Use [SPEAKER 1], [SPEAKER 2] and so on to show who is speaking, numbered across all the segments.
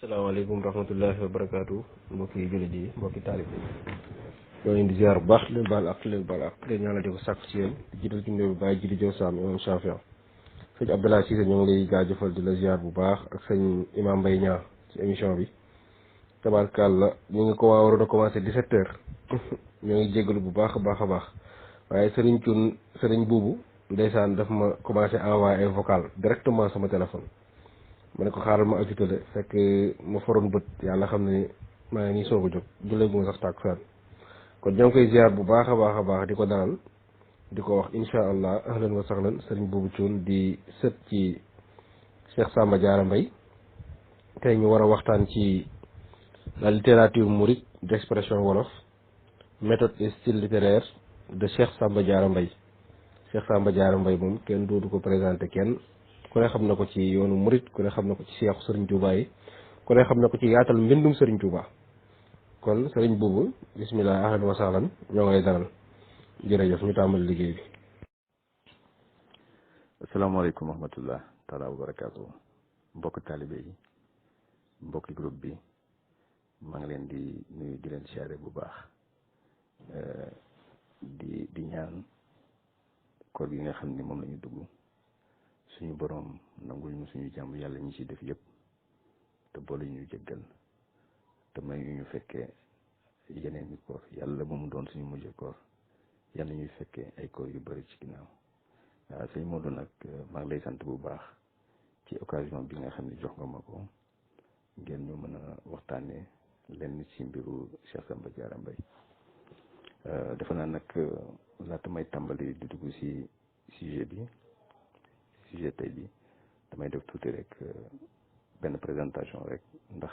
[SPEAKER 1] salaamaaleykum wa rahmatullahi wa barakaatu mbokki jullit yi mbokki taalib yi ñoo leen di ziar bu baax leen baal ak leen ñaanal di ko sàkk ci yéen di jiital ci ndoyu Baye Jili Jow Sam imam Chafian sëñ Abdallah Cissé ñoo ngi lay jaajëfal di la ziar bu baax ak sëñ imam Mbaye Niang ci émission bi tabarkàlla ñu ngi ko waroon a commencé 17 heures ñoo ngi jégalu bu baax a baax waaye sëriñ Cun sëriñ buubu ndeysaan daf ma commencé envoyé ay vocal directement sama téléphone ma ne ko xaaral ma ajutale fekk ma foroon bët yàlla xam ne maa ngi nii soog a jóg jullee gu ma sax tàkkusaan kon ñoo ngi koy ziar bu baax a baax di ko dalal di ko wax incha allah ahlan wa sahlan sëriñ boobu cuun di sët ci Cheikh Samba Diarra Mbaye tey ñu war a waxtaan ci la littérature mouride d'expression wolof méthode et style littéraire de Cheikh Samba Diarra Mbaye Cheikh Samba Diarra Mbaye moom kenn dootu ko présenté kenn ku ne xam na ko ci yoonu murit ku ne xam na ko ci seexu sëriñ Touba yi ku ne xam na ko ci yaatal mbindum sëriñ Touba kon sëriñ boobu bismillah ahlan wa sahlan ñoo ngay dalal jërëjëf ñu tàmbali liggéey bi.
[SPEAKER 2] asalaamaaleykum wa rahmatullah taala wa barakaatu mbokk taalibe yi mbokki groupe bi maa ngi leen di nuyu di leen siyaare bu baax di ñaan koor gi nga xam ni moom la ñu dugg suñu boroom nangul ñu suñu jàmm yàlla ñi ci def yëpp te boole ñu jéggal te may ñu fekkee yeneen i koor yàlla ba mu doon suñu mujjee koor yàlla ñuy fekkee ay koor yu bari ci ginnaaw waaw sëñ Modou nag maa ngi lay sant bu baax ci occasion bi nga xam ne jox nga ma ko ngeen ñu mën a waxtaanee lenn ci mbiru Cheikh Samba Diarra Mbaye defe naa nag laata may tàmbali di dugg ci sujet tey bi damay def tuuti rek benn présentation rek ndax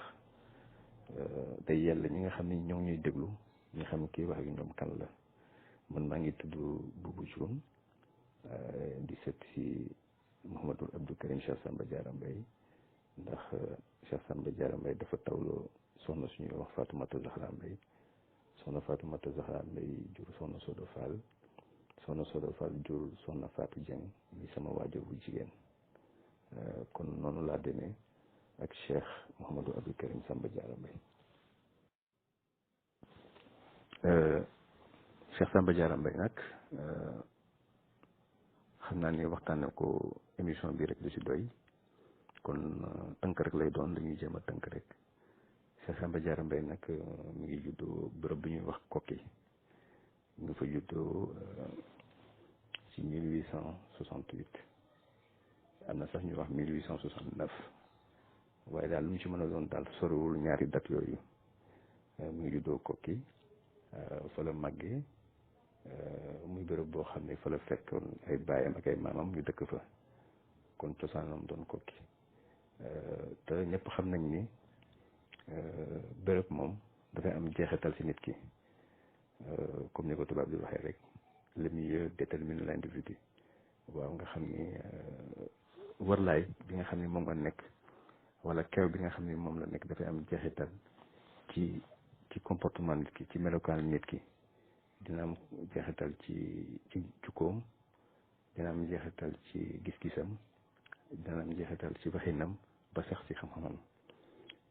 [SPEAKER 2] day yàlla ñi nga xam ne ñoo ngi ñuy déglu ñi xam kii wax ak ñoom kan la man maa ngi tudd Boubou Thioune di seet ci Mouhamadou Abdou Karim Cheikh Samba Diarra Mbaye ndax Cheikh Samba Diarra Mbaye dafa tawloo soxna suñuy wax Fatoumata Zahra Mbaye soxna Fatoumata Zahra Mbaye jur soxna Sodo Fall soxna Sodo Fall jur soxna Fatou Dieng mi sama waajur bu jigéen kon noonu laa demee ak Cheikh Mouhamadou Abdou Karim Samba Diarra Mbaye Cheikh Samba Diarra Mbaye nag xam naa ni waxtaane ko émission bi rek du ci doy kon tënk rek lay doon dañuy jéem a tënk rek Cheikh Samba Diarra Mbaye nag mi ngi juddoo bërëb bi ñuy wax Kokki mi ngi fa juddoo ci 1868 am na sax ñuy wax 1869 waaye daal lu mu ci mën a doon daal sorewul ñaari date yooyu mi ngi juddoo Kokki fa la màggee muy bërëb boo xam ne fa la fekkoon ay baayam ak ay maamam ñu dëkk fa kon cosaanam doon Kokki te ñëpp xam nañ ni bërëb moom dafay am jeexital ci nit ki comme ni ko tubaab di waxee rek le milieu détermine l'individu waaw nga xam ni wërlaay bi nga xam ni moom nga nekk wala kew bi nga xam ni moom la nekk dafay am jeexital ci comportement nit ki ci melokaan nit ki dina am jeexital ci jukkoom dina am jeexital ci gis-gisam dina am jeexital ci waxinam ba sax ci xam-xamam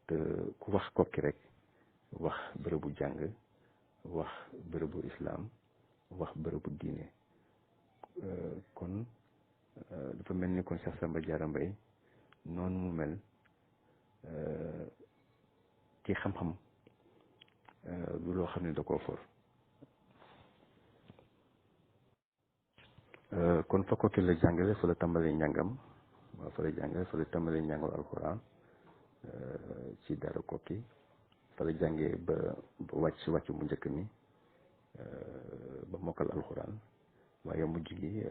[SPEAKER 2] te ku wax Kokki rek wax bërëbu jàng wax bërëbu islam wax bërëbu diine kon dafa mel ni kon Cheikh Samba Diarra Mbaye noonu mu mel ci xam-xam du loo xam ne da koo for kon fa Kokki la jàngale fa la tàmbalee njàngam waaw fa la jàngale fa la tàmbalee njàngam alxuraan ci daara Kokki fa la jàngee ba wàcc mu njëkk mi ba mokkal alxuraan waaye mujj gi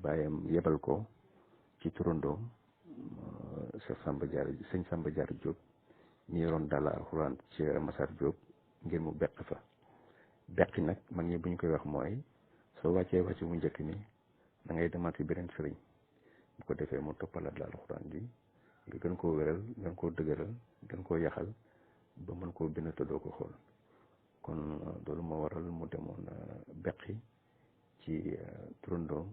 [SPEAKER 2] bàyyam yebal ko ci turandoom Cheikh Samba Diarra sëñ Samba Diarra Diop ñi yoroon daala alxuraan ci Massar Diop ngir mu beq fa beqi nag mag ñi bu ñu koy wax mooy soo wàccee wàcc mu njëkk mi da ngay demaat ci beneen sëriñ bu ko defee mu toppalaat la alxuraan ji nga gën koo wéral gën koo dëgëral gën koo yaxal ba mën koo bind te doo ko xool kon loolu moo waral mu demoon beqi ci turandoom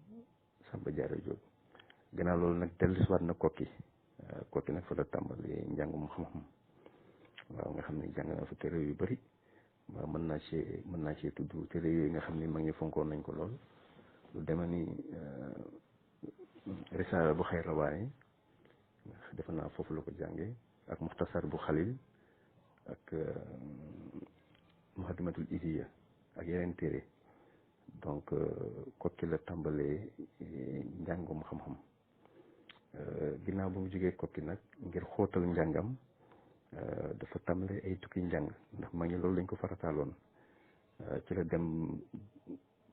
[SPEAKER 2] Samba Diarra Diop gannaaw loolu nag dellusiwaat na Kokki Kokki nag fa la tàmbali njàngum xam-xam jàng naa fa téere yu bëri waaw mën naa cee tudd téere yooyu nga xam ni mag ñi fonkoon nañ ko lool lu deme ni risaala bu Xayrawaani defe naa foofu la ko jànge ak muxtasar bu Xalil ak muxadimatul Iziya ak yeneen téere donc Kokki la tàmbalee njàngum xam-xam ginnaaw bu mu jógee Kokki nag ngir xóotal njàngam dafa tàmbalee ay tukki njàng ndax mag ñi loolu lañ ko farataaloon ci la dem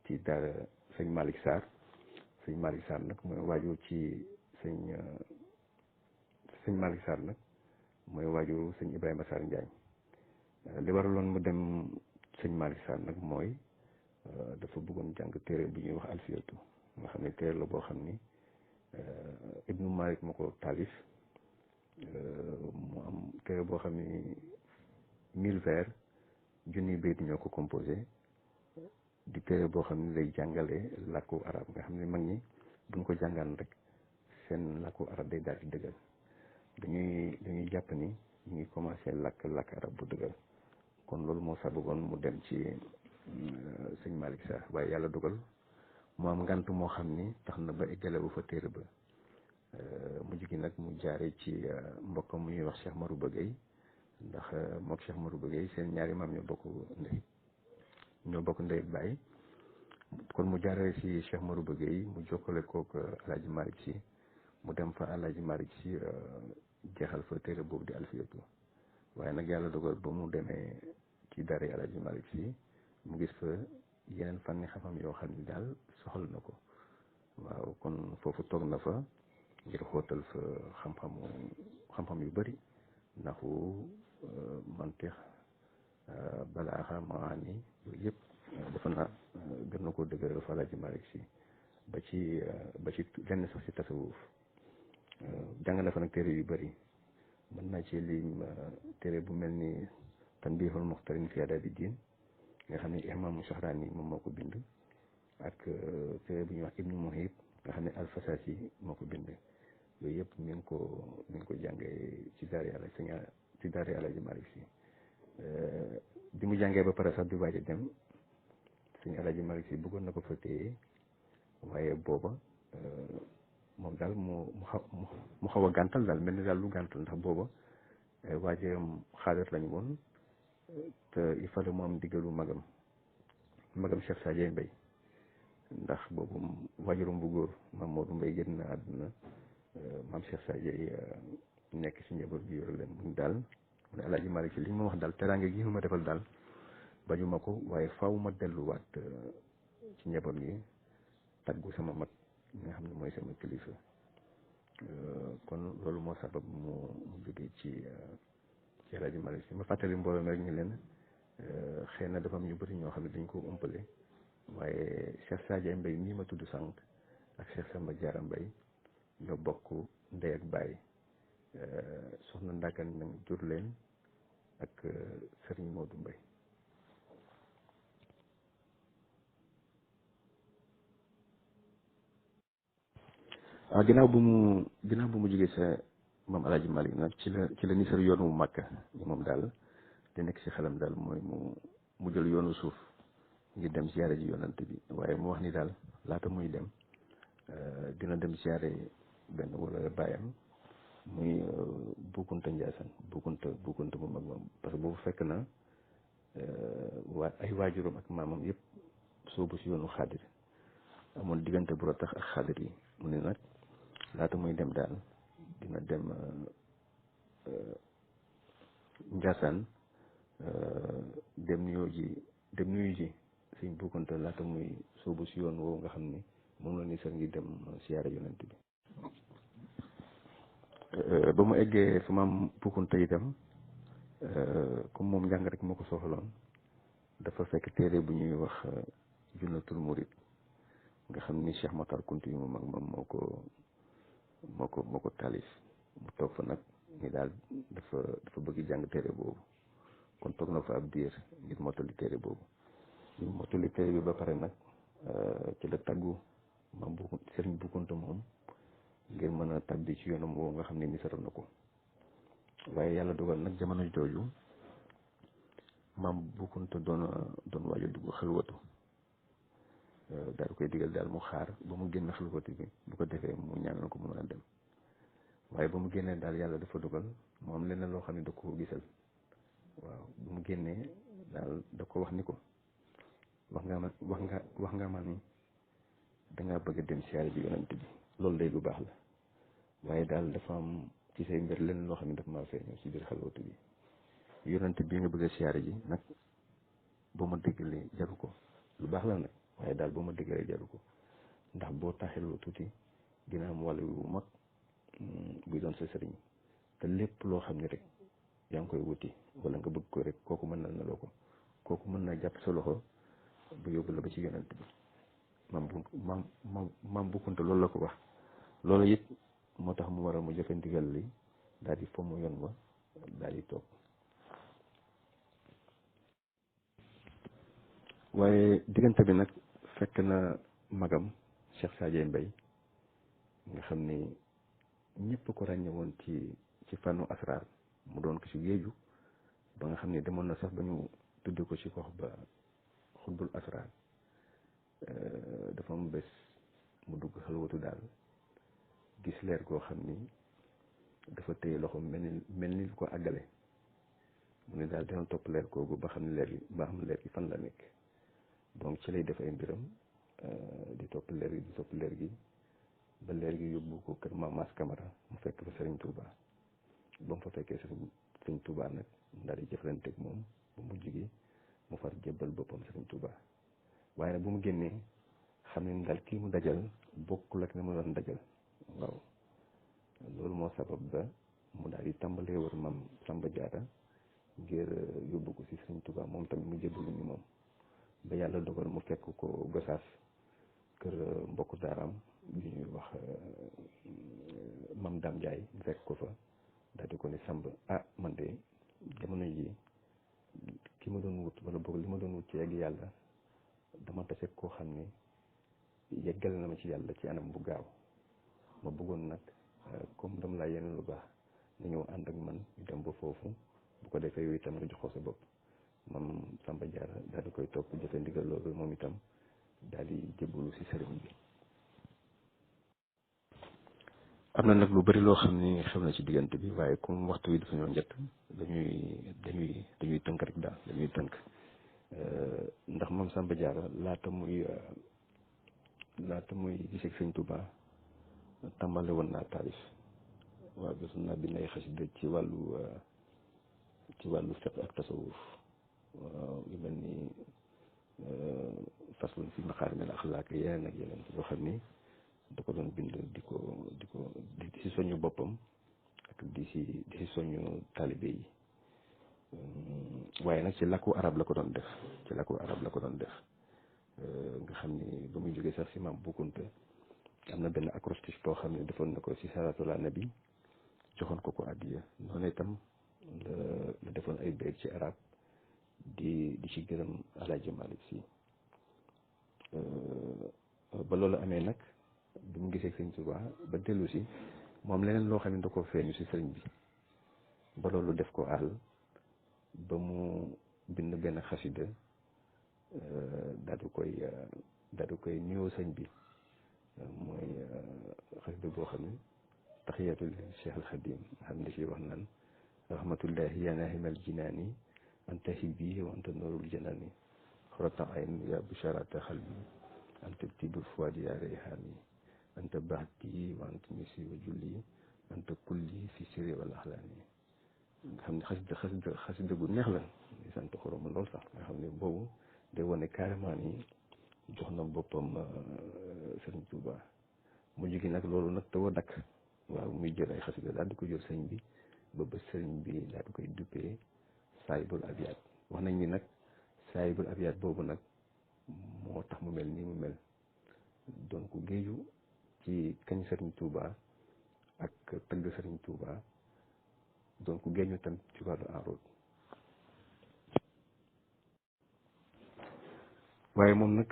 [SPEAKER 2] ci daara sëñ Malick Sarr sëñ Malick Sarr nag mooy waajur ci sëñ Malick Sarr nag mooy waajur sëñ Ibrahima Sarr Njaañ li waraloon mu dem sëñ Malick Sarr nag mooy dafa bëggoon jàng téere bu ñuy wax alfiyatu nga xam ne téere la boo xam ni Ibnu Malik moo ko taalif mu am téere boo xam ni 1000 vers junni bayt ñoo ko composé di téere boo xam ne lay jàngale làkku arab nga xam ne mag ñi buñ ko jàngaan rek seen làkku arab day daal di dëggal dañuy jàpp ni ñu ngi commencé làkk arab bu dëggal kon loolu moo sababoon mu dem ci sëñ Malick Sarr waaye yàlla dogal mu am ngant moo xam ni tax na ba eggale bu fa téere ba mujj gi nag mu jaare ci mbokkam mu ñuy wax Cheikh Marouba Gueye ndax mook Cheikh Marouba Gueye seen ñaari maam ñoo bokk ndey ak baay kon mu jaaree ci Cheikh Marouba Gueye mu jokkale kook Alaaji Malick Sy mu dem fa Alaaji Malick Sy jeexal fa téere boobu di alfiyatu waaye nag yàlla dogal ba mu demee ci daara Alaaji Malick Sy mu gis fa yeneen fànni xam-xam yoo xam ni daal soxal na ko waaw kon foofu toog na fa ngir xóotal fa xam-xam yu bëri naxu mantiq balaaxa maani yooyu yëpp dafa naa gën na koo dëgëral fa Alaaji Malick Sy ba ci lenn sax ci tasawuf jàng na fa nag téere yu bëri mën naa ci lim téere bu mel ni tanbihul muxtarin fi adabi diin nga xam ne imaamu Shahraani moom moo ko bind ak téere bu ñuy wax ibnu muhib nga xam ne alfasasi moo ko bind yooyu yëpp mi ngi ko jàngee ci daara Alaaji Malick Sy bi mu jàngee ba pare sax di waaj a dem sëñ Alaaji Malick Sy bëggoon na ko fa téye waaye booba moom daal mu xaw a gàntal daal mel ni daal lu gàntal ndax booba waajuram xaadir lañu woon te il fallait mu am diggalu magam Cheikh Sadio Mbaye ndax boobu waajuram bu góor maam Modou Mbaye génn na àdduna maam Cheikh Sadio nekk ci njaboot bi yor leen buñ daal mu ne Alaaji Malick Sy li ma wax daal teraange gi ma defal daal bañu ma ko waaye faaw ma delluwaat ci njaboot gi taggu sama mag nga xam ne mooy sama kilifa kon loolu moo sabab mu jógee ci Alaaji Malick Sy ma fàttali mbooloo mi rek ñu leen xëy na dafa am ñu bëri ñoo xam ne dañ ko umpale waaye Cheikh Sadio Mbaye nii ma tudd sànq ak Cheikh Samba Diarra Mbaye ñoo bokk ndey ak baay soxna Ndakan nag jur leen ak Serigne Modou Mbaye ginnaaw bu mu jógee sa moom Alaaji Malick nag ci la nisar yoonu Makka ni moom daal di nekk ci xelam daal mooy mu jël yoonu suuf ngir dem siyaare ji yonante bi waaye mu wax ni daal laata muy dem dina dem siyaare benn wala baayam muy Boukounta Ndiassane Boukounta mu mag moom parce que boobu fekk na ay waajuram ak maamam yëpp soobu si yoonu xaadir amoon diggante bu tax ak xaadir yi mu ne nag laata muy dem daal dina dem Ndiassane dem nuyu ji sëñ Boukounta laata muy soobu si yoon woowu nga xam ni moom la ni sax ngi dem siyaare yonent bi ba mu eggee fa maam Boukounta itam comme moom njàng rek moo ko soxaloon dafa fekk téere bu ñuy wax Junnatul Murid nga xam ni Cheikh Matar Kunti yu mag moom moo ko taalif mu toog fa nag ni daal dafa bëgg jàng téere boobu kon toog na fa ab diir ngir mottali téere boobu ngir mottali téere bi ba pare nag ci la tàggu maam Serigne Boukounta moom ngir mën a tàbbi ci yoonam woowu nga xam ne nisaral na ko waaye yàlla dogal nag jamono jooju maam bu kunta doon waaj a dugg xalwatu daal di koy digal daal mu xaar ba mu génn xalwatu bi bu ko defee mu ñaanal ko mu mën a dem waaye ba mu génnee daal yàlla dafa dogal mu am leneen loo xam ne da ko gisal waaw bu mu génnee daal da ko wax ni ko wax nga ma ni dangaa bëgg a dem siyaare ji yonent bi loolu day lu baax la waaye daal dafa am ci say mbir leneen loo xam ne dafa maa feeñoo ci biir xalwatu bi yonent bi nga bëgg a siyaare ji nag boo ma déggalee jaru ko lu baax la nag waaye daal boo ma déggalee jaru ko ndax boo taxeloo tuuti dina am wàllu wu mag buy doon sa sëriñ te lépp loo xam ne rek yaa ngi koy wuti wala nga bëgg ko rek kooku mën na loo ko kooku mën na jàpp sa loxo bu yóbbu la ba ci yonent bi maam bu kunta loolu la ko wax loolu it moo tax mu waral mu jëfe ndigal li daal di fomm yoon wa daal di toog waaye diggante bi nag fekk na magam Cheikh Sadio Mbaye nga xam ni ñëpp ko ràññe woon ci fànnu asraar mu doon ko ci géeju ba nga xam ne demoon na sax ba ñu tudd ko ci gox ba xutbul asraar dafa am bés mu dugg xalwatu daal gis leer goo xam ni dafa téye loxo mel ni lu ko àggale mu ne daal dina topp leer googu ba xam leer gi fan la nekk donc ci lay def ay mbiram di topp leer gi ba leer gi yóbbu ko kër Mamas Camara mu fekk fa Serigne Touba ba mu fa fekkee Serigne Touba nag daal di jëflanteeg moom ba mujj gi mu far jébbal boppam Serigne Touba waaye nag bu mu génnee xam ne daal kii mu dajal bokkul ak na mu doon dajal waaw loolu moo sabab ba mu daal di tàmbalee wër maam Samba Diarra ngir yóbbu ko ci Serigne Touba moom tamit mu jébbalu ni moom ba yàlla dogal mu fekk ko Gosaas kër mbokku daaraam bi ñuy wax Mam Dame Ndiaye mu fekk ko fa daal di ko ne Samba man de jamono ji ki ma doon wut wala boog li ma doon wut ci yegg yàlla dama tase koo xam ne yeggal na ma ci yàlla ci anam bu gaaw ma bëggoon nag comme dama laa yeneen lu baax na ñëw ànd ak man ñu dem ba foofu bu ko defee yow itam nga jox ko sa bopp moom Samba Diarra daal di koy topp jëfe ndigal loolu moom itam daal di jébbalu ci sëriñ bi. am na nag lu bari loo xam ni xew na ci diggante bi waaye comme waxtu wi dafa ñoo njëkk dañuy tënk rek daal dañuy tënk ndax moom Samba Diarra laata muy gisee ak Sëñ Touba tàmbale woon naa taalif waaw gis naa bind ay xasida ci wàllu fiqh ak tasawuf yu mel ni faslun fi maqaarimil axlaaq yeneen ak yeneen yoo xam ni da ko doon bind di si soñu boppam ak di si soñu taalibe yi waaye nag ci làkku arab la ko doon def nga xam ni ba muy jógee sax si maam Boukounta am na benn acrostiche boo xam ne defoon na ko si salaatu ala nabi joxoon ko addiya noonu itam la defoon ay bayt ci arab di ci gërëm Alaaji Malick Si ba loolu amee nag bi mu gisee Sëñ Tuubaa ba dellu si moom leneen loo xam ne da ko feeñu si sëriñ bi ba loolu def ko àll ba mu bind benn xasida daal di koy nuyoo sëñ bi mooy xasida boo xam ne taxiyatul Cheikh al Xadim nga xam ne da ciy wax naan rahmatullahi ya nahimal jinaani anta hibbi wa anta noorul janaani xorata ayn ya busharata xalbi anta tibul fuadi ya rayhaani anta baxti wa anta misi wa julli anta kulli fi sirri wal axlaani nga xam ne xasida gu neex la di sant xorom lool sax nga xam ne boobu day wane carrément ni jox na boppam Sëriñ Tuuba mujj gi nag loolu nag taw a dakk waaw muy jël ay xasida daal di ko jël sëriñ bi ba sëriñ bi daal di koy duppee saayibul abiyaat wax nañ ni nag saayibul abiyaat boobu nag moo tax mu mel nii mu mel doon ko géeju ci kañ Sëriñ Tuuba ak tëgg Sëriñ Tuuba doon ko géeju tam ci wàllu enroute waaye moom nag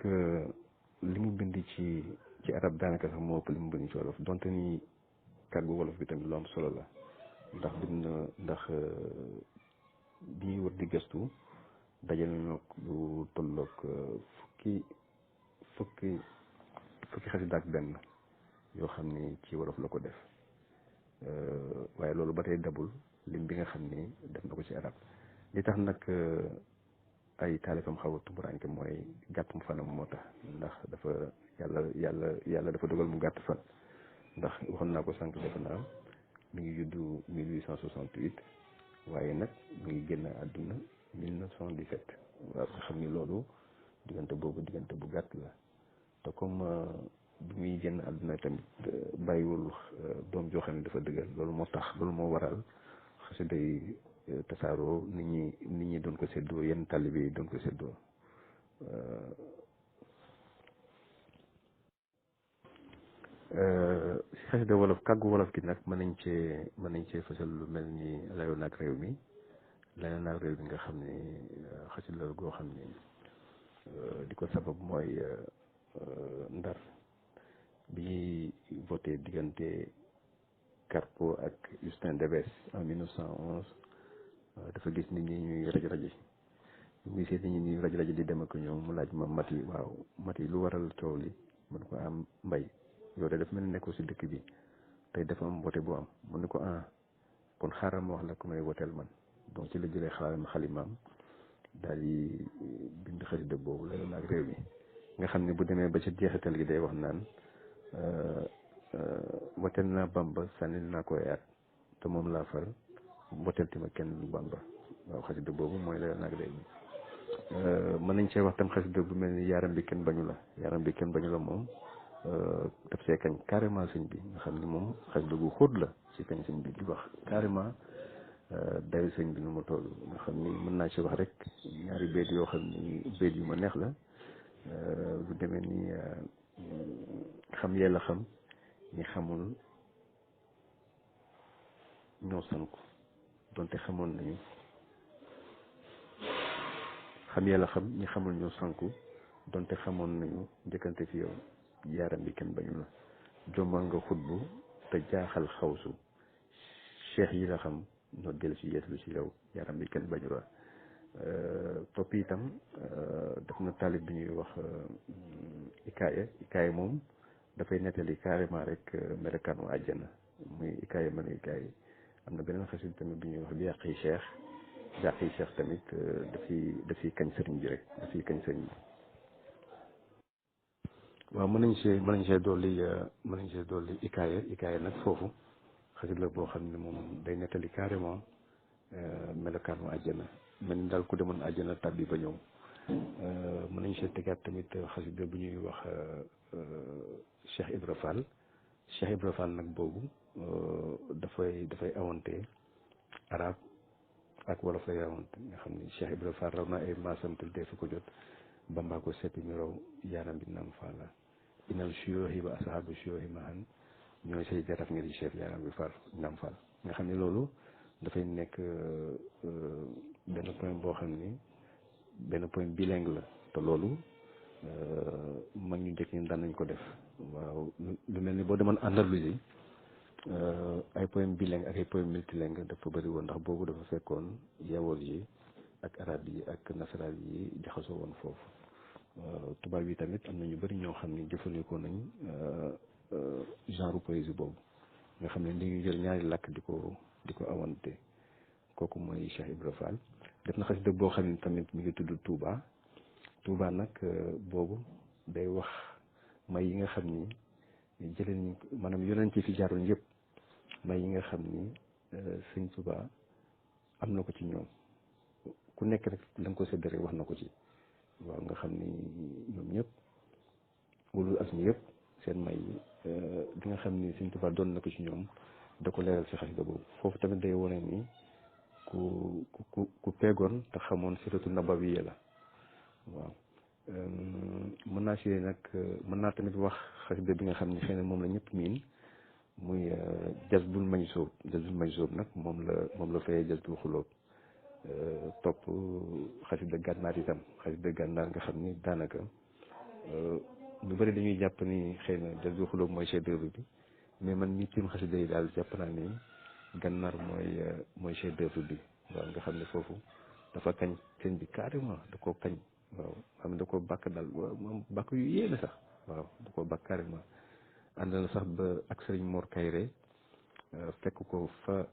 [SPEAKER 2] li mu bind ci arab daanaka sax moo ëpp li mu bind ci wolof donte ni kàggu wolof bi tamit lu am solo la ndax bind na ndax bi ñuy wër di gëstu dajal nañu lu tolloog fukki fukki xasida ak benn yoo xam ni ci wolof la ko def waaye loolu ba tey dabul lim bi nga xam ni def na ko ci arab li tax nag ay taalifam xaw a tumuraanke mooy gàttum fanam moo tax ndax dafa yàlla dafa dogal mu gàtt fan ndax waxoon naa ko sànq defe naa mi ngi juddu 1868 waaye nag mi ngi génn àdduna 1917 waaw nga xam ni loolu diggante bu gàtt la te comme bi muy génn àdduna tamit bàyyiwul doom joo xam ne dafa dëggal loolu moo waral xasida yi tasaaroo nit ñi doon ko séddoo yenn taalibe yi doon ko séddoo si xasida wolof kàggu wolof gi nag mën nañ cee fësal lu mel ni layoon ak réew mi nga xam ne xasida la goo xam ne di ko sabab mooy ndar bi voté diggante Carpo ak Justin Debes en 1911 dafa gis nit ñi ñuy raj-raji muy seet nit ñi ñuy raj-raji di dem ak ñëw mu laaj ma Mati lu waral coow li mun ko am mbay yow de daf mel ni nekkoo si dëkk bi tey dafa am voté bu am mu ne ko kon xaaral ma wax la ku may woteel man donc ci la jëlee xalimaam daal di bind xasida boobu la doon ak réew mi nga xam ne bu demee ba ci jeexital gi day wax naan woteel naa Bamba sànnil naa koy at te moom laa far woteel ti ma kenn Bamba waaw xasida boobu mooy la doon ak réew mi mën nañ cee wax tam xasida bu mel ni yaaram bi kenn bañu la moom daf see kañ carrément sëñ bi nga xam ni moom xasida gu xóot la ci kañ sëñ bi di wax carrément dayu sëñ bi nu mu toll nga xam ni mën naa ci wax rek ñaari béet yoo xam ni béet yu ma neex la lu demee ni xam yàlla xam ñi xamul ñoo sanku donte xamoon nañu xam yàlla xam ñi xamul ñoo sanku donte xamoon nañu njëkkante fi yow yaaram bi kenn bañu la jommal nga xutbu te jaaxal xawsu cheikh yi la xam ñoo del si yeeslu si yow yaaram bi kenn bañu la topp itam def na taalib bi ñuy wax ikaaya moom dafay nettali carrément rek melokaanu àjjana muy ikaaya am na beneen xasit tamit bi ñuy wax bi yàqi cheikh tamit dafiy kañ sëriñ bi rek dafiy kañ sëriñ bi waaw mën nañ see dolli ikaaya nag foofu xasit la boo xam ne moom day nettali carrément melokaanu àjjana mel ni daal ku demoon àjjana tàbbi ba ñëw mën nañ see tegaat tamit xasida bu ñuy wax Cheikh Ibra Fall nag boobu dafay awante arab ak wolof lay awante nga xam ni Cheikh Ibra Fall raw na ay maasam te dee fi ko jot Bamba ko seppi mi raw yaaram bi nam faala inal suyooxi ba asaabu suyooxi mahan ñooy say jaraf ngir chef yaaram bi far nam fall nga xam ne loolu dafay nekk benn point boo xam ni benn point bilingue la te loolu mag ñu njëkk ñi daan nañ ko def waaw lu mel ni boo demoon Andalousie ay poème bilingue ak ay poème multilingue dafa bëri woon ndax boobu dafa fekkoon yawol yi ak arab yi ak nasaraan yi jaxasoo woon foofu tubaab yi tamit am na ñu bëri ñoo xam ni jëfandikoo nañ genre poésie boobu nga xam ne dañuy jël ñaari làkk di ko awante kooku mooy Cheikh Ibra Fall def na xasida boo xam ne tamit mi ngi tudd Touba nag boobu day wax may yi nga xam ni jëlee nañ maanaam yonent ci fi jaaroon yëpp may yi nga xam ni sëñ Touba am na ko ci ñoom ku nekk rek la nga ko sédd rek wax na ko ci waaw nga xam ni ñoom ñëpp wulu as mi yëpp seen may bi nga xam ni sëñ Touba doon na ko ci ñoom da ko leeral ci xasida boobu foofu tamit day wone ni ku peegoon te xamoon siratu nabawiya la waaw mën naa tamit wax xasida bi nga xam ni xëy na moom la ñëpp miin muy jazbul majzub nag moom la fayee jazbul xulóob topp xasida gànnaar itam xasida gànnaar nga xam ni daanaka ñu bëri dañuy jàpp ni xëy na jazbul xulóob mooy chef d'œuvre bi mais man ñi tiim xasida yi daal jàpp naa ni gànnaar mooy chef d'œuvre bi waaw nga xam ne foofu dafa kañ sëñ bi carrément da koo kañ waaw xam ne da koo bàkk daal moom bàkk yu yéene sax waaw da koo bàkk carrément ànd na sax ba ak sëriñ Mor Kayre fekk ko fa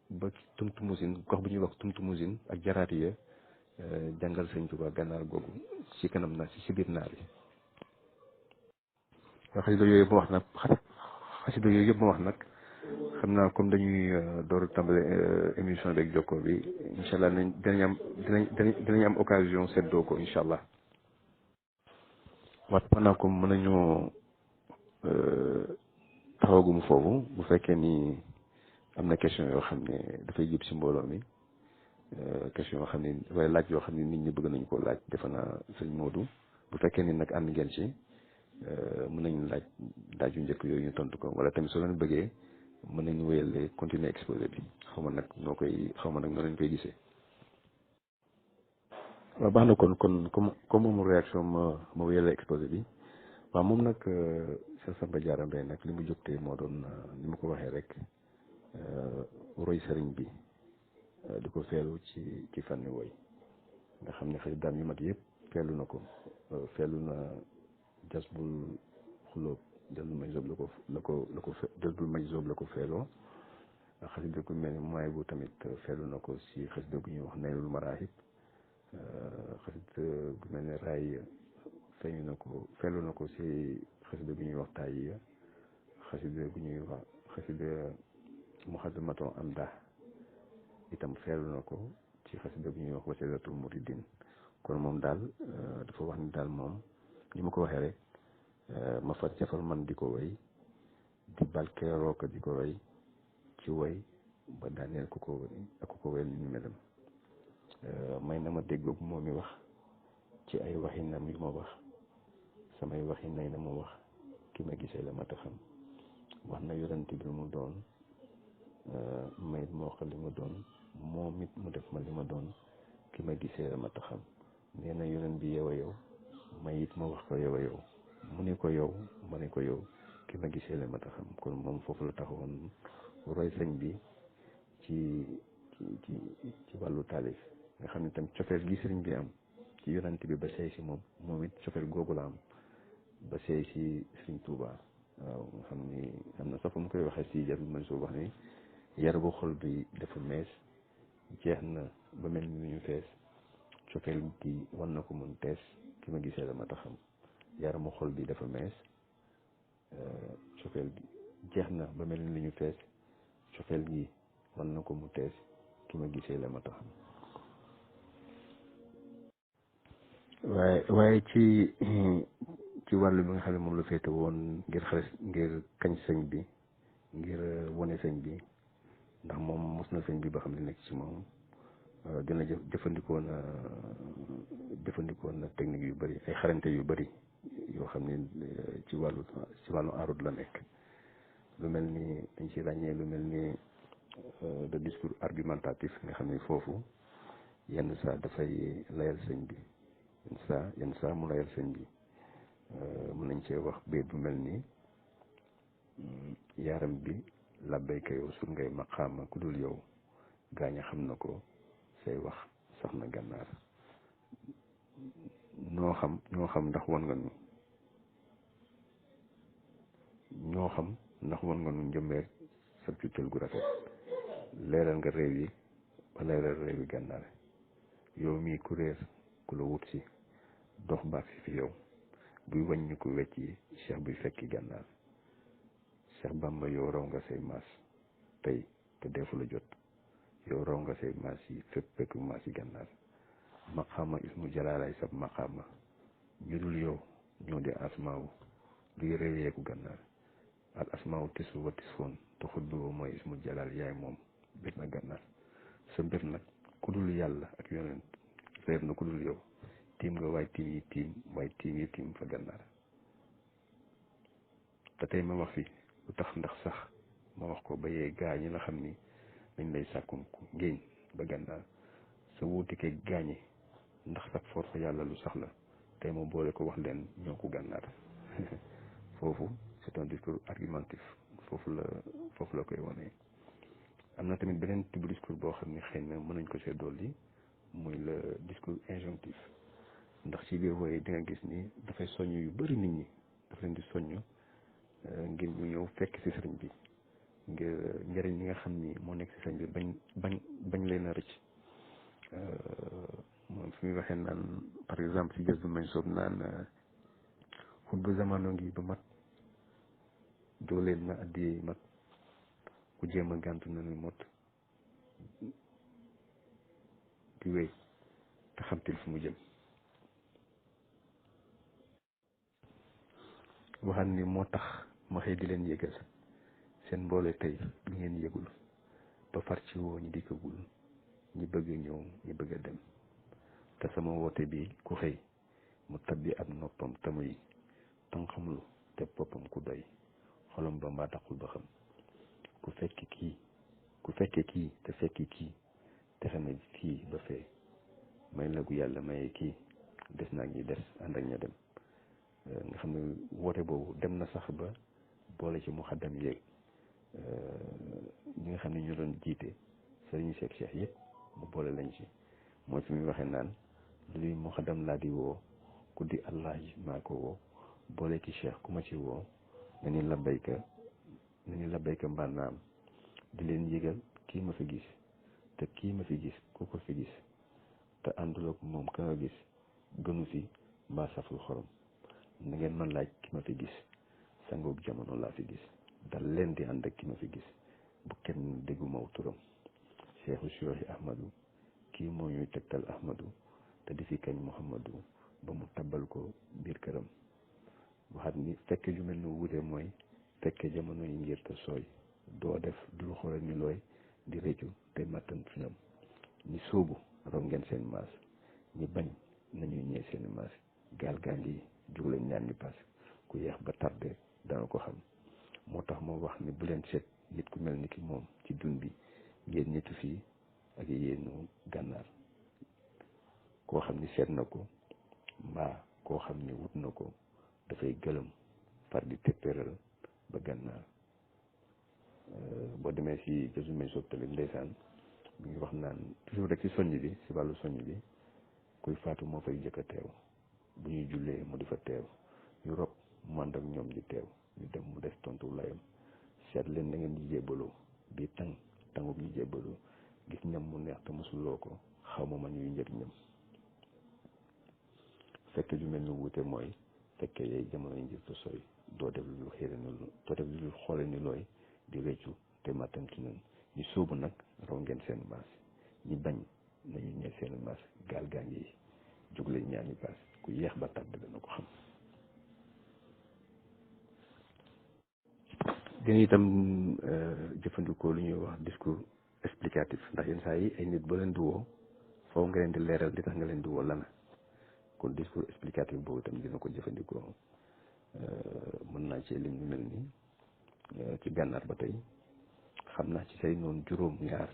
[SPEAKER 2] ba Tumtumusin gox bu ñuy wax Tumtumusin ak jaraati ya jàngal sëñ Tuubaa gànnaar googu ci kanam na ci biir naar yi xasida yooyu yëpp ma wax nag xasida yooyu yëpp ma wax nag xam naa comme dañuy door tàmbale émission beeg jokkoo bi incha allah dinañ am occasion seddoo ko incha allah wat pendant que mën nañoo taxawagum foofu bu fekkee ni am na question yoo xam ne dafay jëm si mbooloo mi question yoo xam ne waaye laaj yoo xam ne nit ñi bëgg nañu ko laaj defe naa sëñ Modou bu fekkee ni nag ànd ngeen ci mën nañu laaj yu njëkk yooyu ñu tontu ko wala tamit soo leen bëggee mën nañu wéyale continuer exposé bi xaw ma nag noo lañ koy gisee. waaw baax na kon comme amul réaction ma wéyale exposé bi waaw moom nag Cheikh Samba Diarra Mbaye nag li mu jógtee moo doon ni ma ko waxee rek roy sëriñ bi di ko feelu ci fànni woy nga xam ne xëy daam yu mag yëpp feelu na ko feelu na jas bul xulóob jazbul majzoob jazbul majzoob la ko feeloo xasida ku mel ni mooy bu tamit feelu na ko si xasida gu ñuy wax naylul maraahib xasida gu mel ni raay feeñu na ko feelu na ko si xasida gu ñuy wax taayiya xasida gu ñuy wax xasida muxaddamaton am daa itam feelu na ko ci xasida gu ñuy wax wasilatul muridin kon moom daal dafa wax ni daal moom ni ma ko waxee rek ma far jafal man di ko woy di balkeeroo ko di ko woy ci woy ba daaneel ku ko woy ni ñu melam may na ma déggoog moom mi wax ci ay waxinam yu ma wax samay waxin nay na ma wax ki ma gisee la ma ta xam wax na yonent bi mu doon may moo wax li ma doon moom it mu def ma li ma doon ki ma gisee la ma ta xam nee na yonent bi yow a yow may it ma wax ko yow a yow mu ne ko yow ma ne ko yow ki ma gisee la ma ta xam kon moom foofu la taxawoon roy sëñ bi ci wàllu taalif nga xam ne tam cofeel gi sëriñ bi am ci yonent bi ba seey si moom it cofeel googu la am ba seey si sëriñ Tuuba waaw nga xam ni am na sax fu mu koy waxee si jar man soo wax ni yar bu xol bi dafa mees jeex na ba mel ni ñu fees cofeel gi wan na ko mun tees ki ma gisee la ma ta xam yaramu xol bi dafa mees cofeel gi jeex na ba mel ni li ñu fees cofeel gi wan na ko mu tees ki ma gisee la ma ta xam waaye ci wàllu bi nga xam ne moom la féete woon ngir kañ sëñ bi ngir wone sëñ bi ndax moom mos na sëñ bi ba xam ne nekk ci moom dina jëfandikoo na technique yu bëri ay xarante yu bëri yoo xam ne ci wàllu arut la nekk lu mel ni dañ ci ràññee lu mel ni le discours argumentatif nga xam ne foofu yenn saa dafay layal sëñ bi yenn saa mu layal sëñ bi mën nañ cee wax béy bu mel ni yaaram bi labbayka yow sur ngay maqaama ku dul yow gaañ a xam na ko say wax sax na gànnaar ñoo xam ndax wan nga nu njëmbeer sa cuttal gu rafet leeral nga réew yi ba leeral réew yi gànnaar yow mii ku réer ku la wut si dox baax fi yow buy wàññi ko wecc yi cheikh buy fekki gànnaar Cheikh Bamba yow raw nga say maas tey te defu la jot yow raw nga say maas yi fépp fekk maas yi gànnaar maqaama ismu jalaalay sab maqaama ñu dul yow ñoo di asmaawu luy réeweeku gànnaar al asmaawu tisu wa tisfoon te xudduwoo mooy ismu jalaal yaay moom bét na gànnaar sa mbir nag ku dul yàlla ak yonent réer na ku dul yow tiim nga waaye tiim yi tiim fa gànnaar te tey ma wax fi lu tax ndax sax ma wax ko ba yee gaa ñi nga xam ni dañ lay sàkkum ngéeñ ba gànnaar sa wuutikeeg gaañi ndax sax for fa yàlla lu sax la tey ma boole ko wax leen ñoo ko gànnaar foofu c'est un discours argumentif foofu la koy wane. am na tamit beneen type discours boo xam ne xëy na mën nañ ko see dolli muy le discours injonctif ndax ci biir woy di nga gis ni dafay soññ yu bëri nit ñi daf leen di soññ ngir ñu ñëw fekk ci sëriñ bi ngir njëriñ li nga xam ni moo nekk ci sëriñ bi bañ leen a rëcc moom fi muy waxee naan par exemple ci gës bu mañ soob naan xut bu zamano ngi ba mat doo leen na addi mat ku jéem a gàntu na ni mot di wéy te xamtil fu mu jëm waxaat ni moo tax ma xëy di leen yëgal seen mboole tey li ngeen yëgul ba far ci woo ñi dikkagul ñi bëgg ñëw ñi bëgg a dem te sama woote bi ku xëy mu tabbi ab noppam tamuy tan xamlu te boppam ku doy xolam ba mbaa taxul ba xam ku fekke kii te fekki kii te xam ne kii ba fee may lagu yàlla maye kii des naa ñi des ànd ak ña dem nga xam ne woote boobu dem na sax ba boole ci mu xaddam yeeg ñi nga xam ne ñu doon jiite sëriñ Seex Cheikh yëpp mu boole lañ ci mooy fi muy waxee naan luy mu xaddam laa di woo ku di allah yi maa ko woo boole ki Cheikh ku ma ci woo na ni labbayka mbannaam di leen yëgal kii ma fi gis te kii ma fi gis ku ko fi gis te àndul ak moom ka nga gis gënu fi mbaa saful xorom na ngeen ma laaj ki ma fi gis sangoog jamono laa fi gis dal leen di ànd ak ki ma fi gis bu kenn déggu maw turam cheikhu cheikhi ahmadu kii moo ñuy tegtal ahmadu te di fi kañ muhammadu ba mu tabbal ko biir këram waxaat ni fekke ju mel ni wuute mooy fekke jamono yi ngir te sooy doo def dul xoolal ni looy di réccu te mattan fi ñoom ñi sóobu raw ngeen seen maas ñi bañ nañuy ñee seen maas gaal gaa ngi jug leen ñaan ñu paas ku yeex ba tardé dana ko xam moo tax moo wax ni bu leen seet nit ku mel ni ki moom ci dun bi ngeen ñettu fii ak yéenu gànnaar koo xam ni seet na ko mbaa koo xam ni wut na ko dafay gëlëm far di téppéeral ba gànnaar boo demee si jësumay soob tamit ndeysaan mi ngi wax naan toujours rek ci soññ bi si wàllu soññ bi kuy faatu moo fay jëkk a teew bu ñuy jullee mu di fa teew ñu rob mu ànd ak ñoom di teew ñu dem mu des tontu layam seet leen da ngeen di jébbaloo bii tangub ñu jébbaloo gis ñam mu neex te mosuloo ko xaw ma man yuy njëriñam fekke ju mel ni wuute mooy fekke yay jamono yi ngir te sooy doo def lu xëre ni doo def lu xoole ni looy di réccu te mattan ci noonu ñu sóobu nag raw ngeen seen maas ñi bañ nañu ñeel seen maas gaal gaa ngi jóg leen ñaani baas ku yeex ba tàdd dana ko xam gën itam jëfandikoo lu ñuy wax discours explicatif ndax yenn saa yi ay nit ba leen di woo foofu nga leen di leeral li tax nga leen di woo lana kon discours explicatif boobu itam dina ko jëfandikoo mën naa ci lim lu mel ni ci gànnaar ba tey xam naa ci say noonu juróom ñaar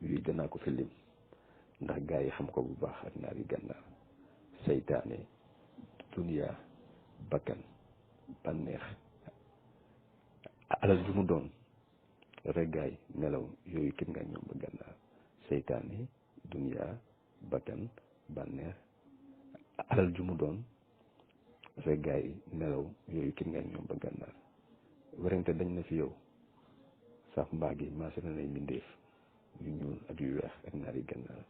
[SPEAKER 2] yuy danaa ko fi lim ndax gaa yi xam ko bu baax ak naar yi gànnaar seytaane duniya bakkan bànneex alal ju mu doon reggaay nelaw yooyu kenn nga ñoom ba gànnaar seytaane duniya bakkan bànneex alal ju mu doon reggaay nelaw yooyu kenn nga ñoom ba gànnaar werante dañ na fi yow sax mbaa gi maase na nay mbindeef yu ñuul ak yu weex ak naar yi gànnaar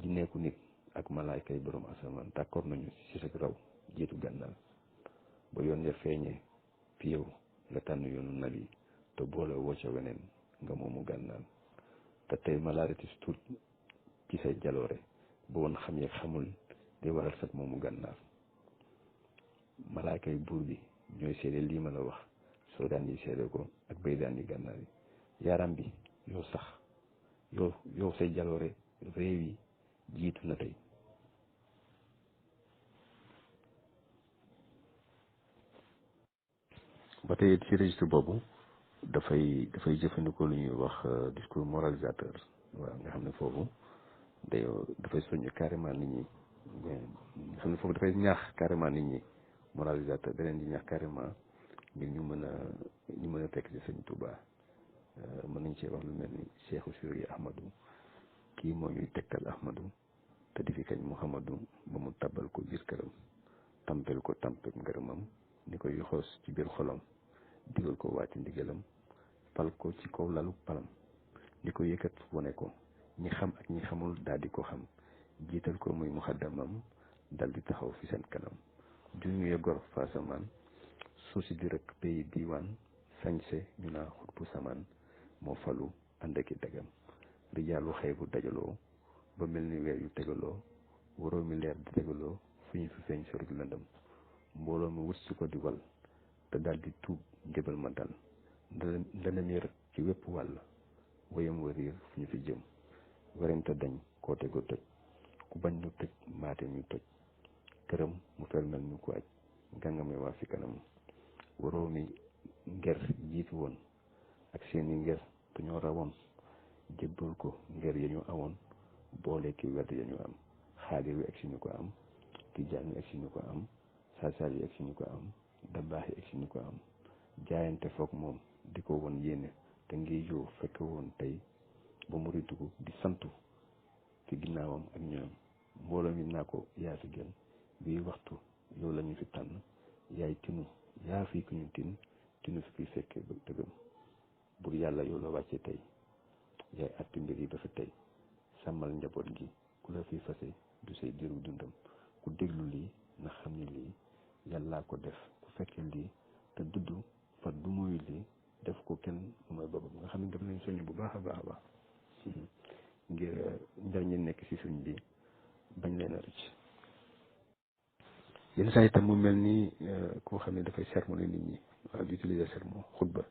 [SPEAKER 2] jinneeku nit ak malaayka yi borom asamaan d'accord nañu ci sa raw jiitu gànnaar ba yoon ya feeñee fi yow nga tànn yoonu nabi te boole woo ca weneen nga moomu gànnaar te tey malaaritis tuut ci say jaloore ba woon xam yeeg xamul di waral sax moomu gànnaar malaayka yi buur bi ñooy seede lii ma la wax soo daan yi seede ko ak bay daan yi gànnaar yi yaram bi yow sax yow say jaloore réew yi jiitu na tey ba tey ci registre boobu dafay jëfandikoo lu ñuy wax discours moralisateur waaw nga xam ne foofu dafay soññ carrément nit ñi nga xam ne foofu dafay ñaax carrément nit ñi moralisateur da leen di ñaax carrément ngir ñu mën a fekk ci sëñ Touba mën nañ cee wax lu mel ni Cheikhu Suri Ahmadu kii moo ñuy tegtal Ahmadu kañ Muhammadu ba mu tabal ko biir këram tampel ko tampek ngërëmam ni ko yoxoos ci biir xolam digal ko wàcc ndigalam pal ko ci kaw lalu palam di ko yëkkat wone ko ñi xam ak ñi xamul daal di ko xam jiital ko muy muxaddamam dal di taxaw fi seen kanam juñu ya gor faasamaan suuf si di rëkk pays diiwaan sañse ñu naa xut bu samaan moo falu ànd aki dagam rijaalu xëy bu dajaloo ba mel ni weer yu tegaloo waroo mi leer di tegaloo fu ñu fi feeñ sorik lëndëm mbooloo mi wut si ko di wal te dal di tuub njëbal ma dal ndana mi rëkk ci wépp wàll wayam wa riir fu ñu fi jëm werante dañ koote go toj ku bañ ñu tëj maate ñu toj këram mu fermel ñu ko aj gàngame waa fi kanam waroo mi nger jiitu woon ak seeni nger dañoo rawoon jébbal ko nger ya ñu awoon boole ki wedd ya ñu am xaadir wi ak si ñu ko am tijaan yi ak si ñu ko am saasaar yi ak si ñu ko am dabaax yi ak si ñu ko am jaayante foog moom di ko woon yéene te ngi joo fekk woon tey ba mu ritugu di santu ci ginnaawam ak ñoom mbooloo mi naa ko yaa fi gën bii waxtu yow la ñu fi tànn yaay tinu yaa fi ku ñu tinu fi kuy fekkee ba dëggam bur yàlla yow la wàcce tey yaay atti mbir yi ba fi tey sàmmal njaboot gi ku la fi fase du say diiru dundam ku déglu lii na xam ni lii yàllaa ko def ku fekkee lii te dudd fat du mooy lii def ko kenn mooy boppam nga xam ne def nañ soññ bu baax a baax a baax ngir njariñ nekk ci suñ bi bañ leen a rëcc yenn saa itam mu mel ni koo xam ne dafay sermoné nit ñi waaw di utiliser sermon xutba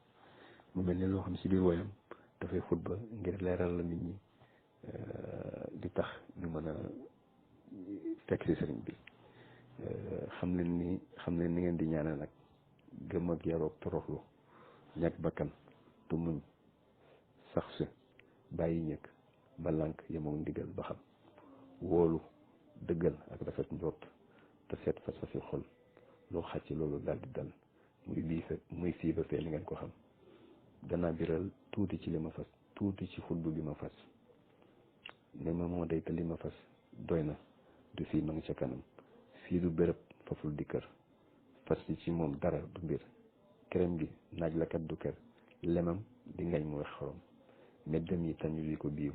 [SPEAKER 2] mu mel ni loo xam ci biir woyam dafay xutba ngir leeral la nit ñi di tax ñu mën a fekk ci sëriñ bi xam leen ni ngeen di ñaanal nag gëm ak yaroog toroxlu ñàkk bakkan tu muñ sax si bàyyi ñëkk ba lànk yemoog ndigal ba xam wóolu dëggal ak rafet njort te seet fa si xol loo xàcc loolu daal di dal muy fii ba fee ni ngeen ko xam danaa biral tuuti ci li ma fas tuuti ci xutbu bi ma fas ne ma moo day te li ma fas doy na du fii ma ngi ca kanam fii du béréb faful di kër fas ci moom dara du mbir kerem gi naaj la kat du kër lemam di ngañ mooy xorom meddam yi tañu di ko biiw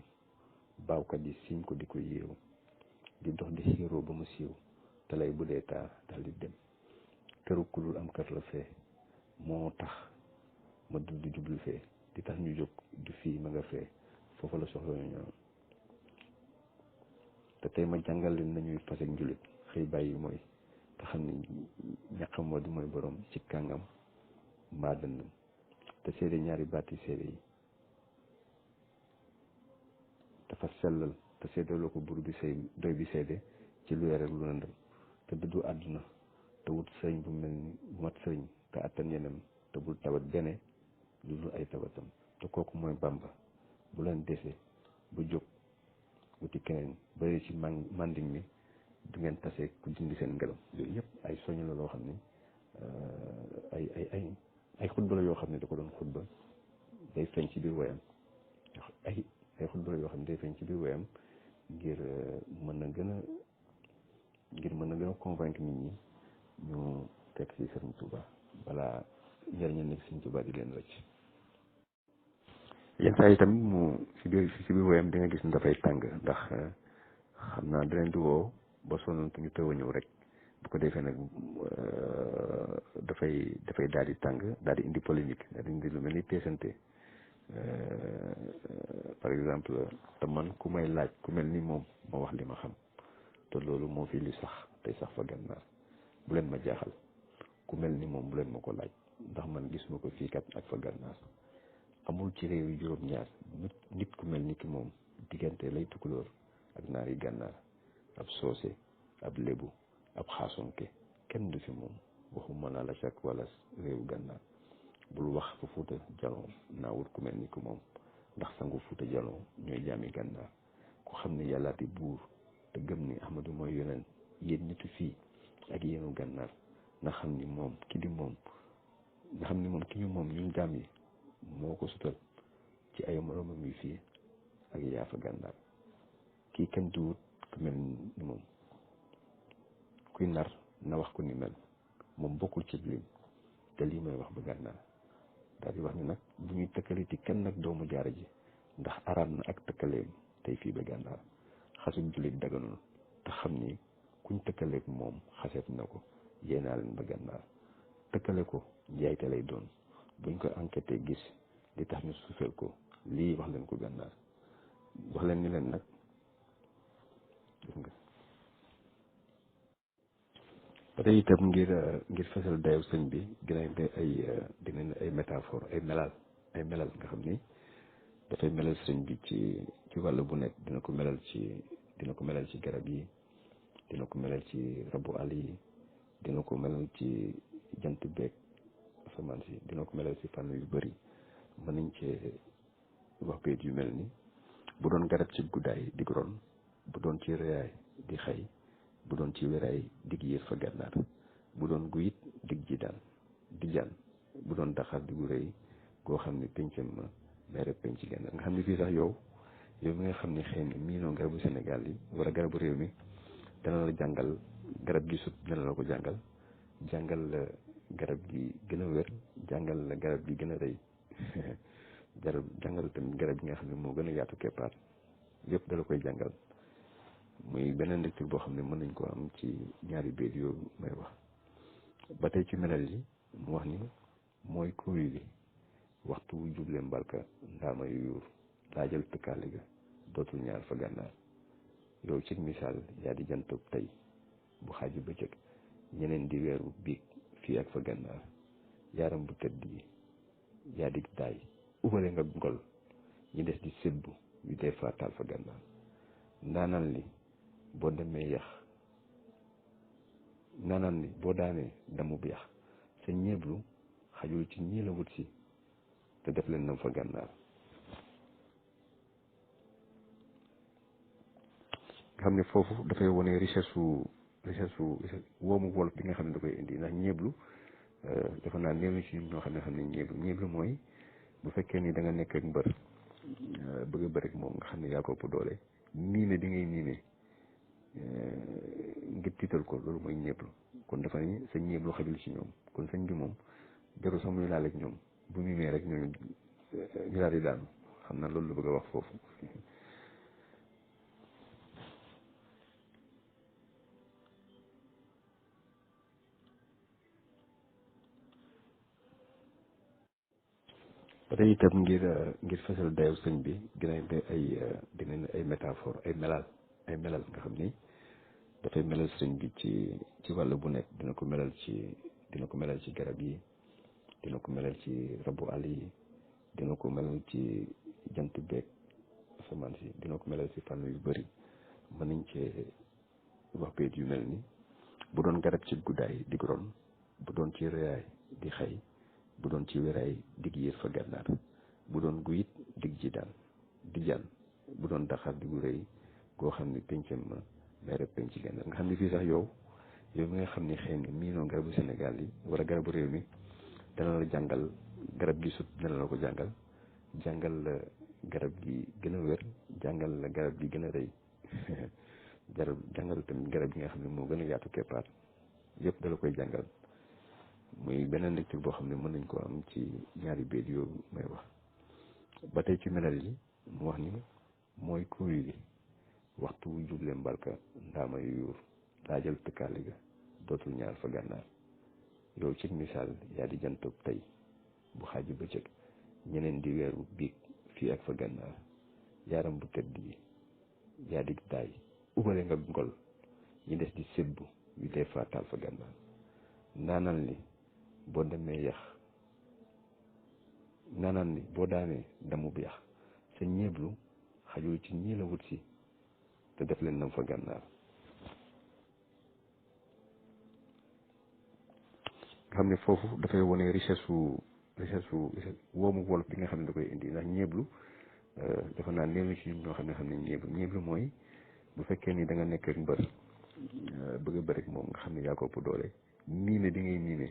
[SPEAKER 2] baawkat yi siñ ko di ko yéew di dox di xiiroo ba mu siiw te lay bu dee taar dal di dem këru kulul am kër la fee moo tax ma dul jublu fee di tax ñu jóg du fii ma nga fee foofu la soxla ñu ñoom te tey ma jàngal leen nañuy fasek njulit xëy bàyyi mooy te xam ni ñaqam wa du mooy borom ci kàngam mbaa dëndam te seede ñaari baati seede yi dafa sellal te seedaloo ko bur bi say doy bi seede ci lu rek lu lëndëm te dëddu àdduna te wut sëriñ bu mel ni bu mat sëriñ te attan yeneen te bul tawat bene lu dul ay tawatam te kooku mooy Bàmba bu leen dese bu jóg wuti keneen bëri ci manding mi du ngeen tase ku dindi seen ngelaw yooyu yëpp ay soññ la loo xam ni ay xutba la yoo xam ne da ko doon xutba day feeñ ci biir woyam ay xutba la yoo xam ne day feeñ ci biir woyam ngir mën a gën a convaincre nit ñi ñu fekk ci Sëriñ Tuuba balaa njëriñal nekk Sëriñ Tuuba di leen rëcc. yenn saa yi tamit mu ci biir woyam di nga gis ni dafay tàng ndax xam naa da leen di woo ba sonn ñu tëw a ñëw rek bu ko defee nag dafay daal di tàng daal di indi polémique daal di indi lu mel ni teesante par exemple te man ku may laaj ku mel ni moom ma wax li ma xam te loolu moo fi li sax tey sax fa gànnaar bu leen ma jaaxal ku mel ni moom bu leen ma ko laaj ndax man gis ma ko fii kat ak fa gànnaar amul ci réew yi juróom-ñaar nit ku mel ni ki moom diggante lay tukulóor ak naar yi gànnaar ab soose ab lébu ab xaasonke kenn du fi moom waxuma naa la cak wala réewu gànnaar bul wax fa Fuuta Jalon naawut ku mel ni ki moom ndax sangu Fuuta Jalon ñooy jaami gànnaar ku xam ne yàllaati buur te gëm ni Ahmadu mooy yoneen yéen nitu fii ak yéenu gànnaar nga xam ni moom ki ñu moom ñun jaam yi moo ko sutal ci ay moromam yu fii ak yaafa gànnaar kii kenn duwut ku mel ni moom kuy nar na wax ku ni mel moom bokkul ci lim te lii may wax ba gànnaar daal di wax ni nag bu ñuy tëkkaliti kenn nag doomu jaara ji ndax araam na ak tëkkaleem tey fii ba gànnaar xasum jullit daganul te xam ni kuñ tëkkaleeg moom xaseet na ko yéenaa leen ba gànnaar tëkkale ko njaayte lay doon buñ ko enquêté gis li tax ñu suufeel ko lii wax leen ko gànnaar wax leen ni leen nag gis nga ba tey itam ngir fesal dayow sëñ bi dina ay métaphore ay melal nga xam ni dafay melal sëñ bi ci wàll bu nekk dina ko melal ci garab yi, dina ko melal ci rabu àll yi, dina ko melal ci jant beeg asamaan si, dina ko melal ci fànn yu bëri. mën nañ cee wax bayit yu mel ni bu doon garab ci guddaay dig ron, bu doon ci rëyaay di xay, bu doon ci wéraay dig yéer fa gànnaar, bu doon guyit dig ji daan di jaan, bu doon daxaar digu rëy koo xam ne pencam ma mere penc gànnaar. nga xam ne fii sax yow mi nga xam ne xëy na miinoo garabu Sénégal yi wala garabu réew mi, dana la jàngal garab gi sut, dana la ko jàngal la garab gi gën a wér, jàngal la garab gi gën a rëy jàngal tamit garab gi nga xam ne moo gën a yaatu keppaar, yëpp dala koy jàngal. muy beneen lecture boo xam ne mën nañ ko am ci ñaari béet yooyu may wax. ba tey ci melal yi mu wax ni mooy kuuy bi waxtu wu juble mbalka ndaama yu yuur laajal tëkkaali ga dootul ñaar fa gànnaar. yow ci misaal yaa di jantub tey bu xaaji bëccëg, ñeneen di weeru biig fii ak fa gànnaar. yaaram bu tëdd yi yaa di daay ubale nga ngol, ñi des di sëbbu yu dee faataal fa gànnaar. ndaanaan li boo demee yax naanaan ni boo daanee damub yax, sa ñeeblu xajul ci ñii la wut si te def leen nam fa gànnaar. nga xam ne foofu dafay wane richesse woomu wolof bi nga xam ne da koy indi. ndax ñeeblu dafa naa néew ci ñun ñoo xam ne ñeeblu mooy bu fekkee ni da nga nekk ak mbër bëgg a bëri ak moom nga xam ne yaa ko ëpp doole, miime di ngay miime ngir tiital ko, loolu mooy ñeeblu. kon dafa ni sa ñeeblu xajul ci ñoom, kon sëñ bi moom jarul sax muy laal ak ñoom, bu miimee rek ñooñu ñu daal di daanu. xam naa loolu la bëgg a wax foofu. ba tey itam ngir fesal dayow sëñ bi dina ay métaphore ay melal nga xam ni dafay melal sëñ bi ci wàll bu nekk dina ko melal ci garab yi, dina ko melal ci rabu àll yi, dina ko melal ci jant beeg asamaan si, dina ko melal ci fànn yu bëri. mën nañ cee wax bayit yu mel ni bu doon garab ci guddaay dig ron, bu doon ci rëyaay di xay, bu doon ci wéraay dig yéer fa gànnaar, bu doon guyit dig ji daan di jaan, bu doon daxaar digu rëy koo xam ne pencam ma mere penc gànnaar. nga xam ne fii sax yow mi nga xam ne xëy na miinoo garabu Sénégal yi wala garabu réew mi, dana la jàngal garab gi sut, dana la ko jàngal la garab gi gën a wér, jàngal la garab gi gën a rëy jàngal tamit garab gi nga xam ne moo gën a yaatu keppaar, yëpp dala koy jàngal. muy beneen lecture boo xam ne mën nañ ko am ci ñaari béet yooyu may wax. ba tey ci melal yi mu wax ni mooy kuuy bi waxtu wu juble mbalka ndaama yu yuur laajal tëkkaali ga dootul ñaar fa gànnaar. yow ci misaal yaa di jantub tey bu xaaji bëccëg, ñeneen di weeru biig fii ak fa gànnaar. yaaram bu tëdd yi yaa di daay ubale nga ngol, ñi des di sëbbu yu dee faataal fa gànnaar. ndaanaan li boo demee yax naanaan ni boo daanee damub yax, sa ñeeblu xajul ci ñii la wut si te def leen nam fa gànnaar. nga xam ne foofu dafay wane richesse woomu wolof bi nga xam ne da koy indi. ndax ñeeblu dafa naa néew ci ñun ñoo xam ne ñeeblu mooy bu fekkee ni da nga nekk ak mbër bëgg a bëri ak moom nga xam ne yaa ko ëpp doole, miime di ngay miime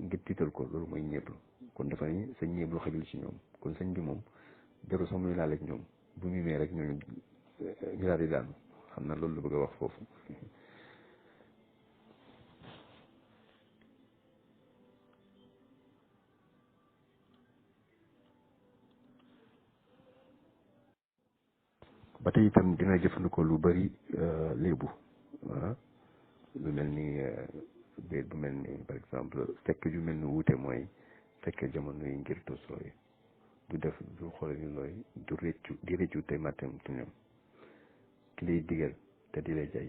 [SPEAKER 2] ngir tiital ko, loolu mooy ñeeblu. kon dafa ni sa ñeeblu xajul ci ñoom, kon sëñ bi moom jarul sax muy laal ak ñoom, bu miimee rek ñooñu ñu daal di daanu. xam naa loolu la bëgg a wax foofu. ba tey itam dina jëfandikoo lu bari léebu lu mel ni béet bu mel ni par exemple fekk ju mel ni wuute mooy fekk jamono yi ngir tos looy du def du xoole ni looy du réccu di réccu te matam tuñam ki lay digal te di la jay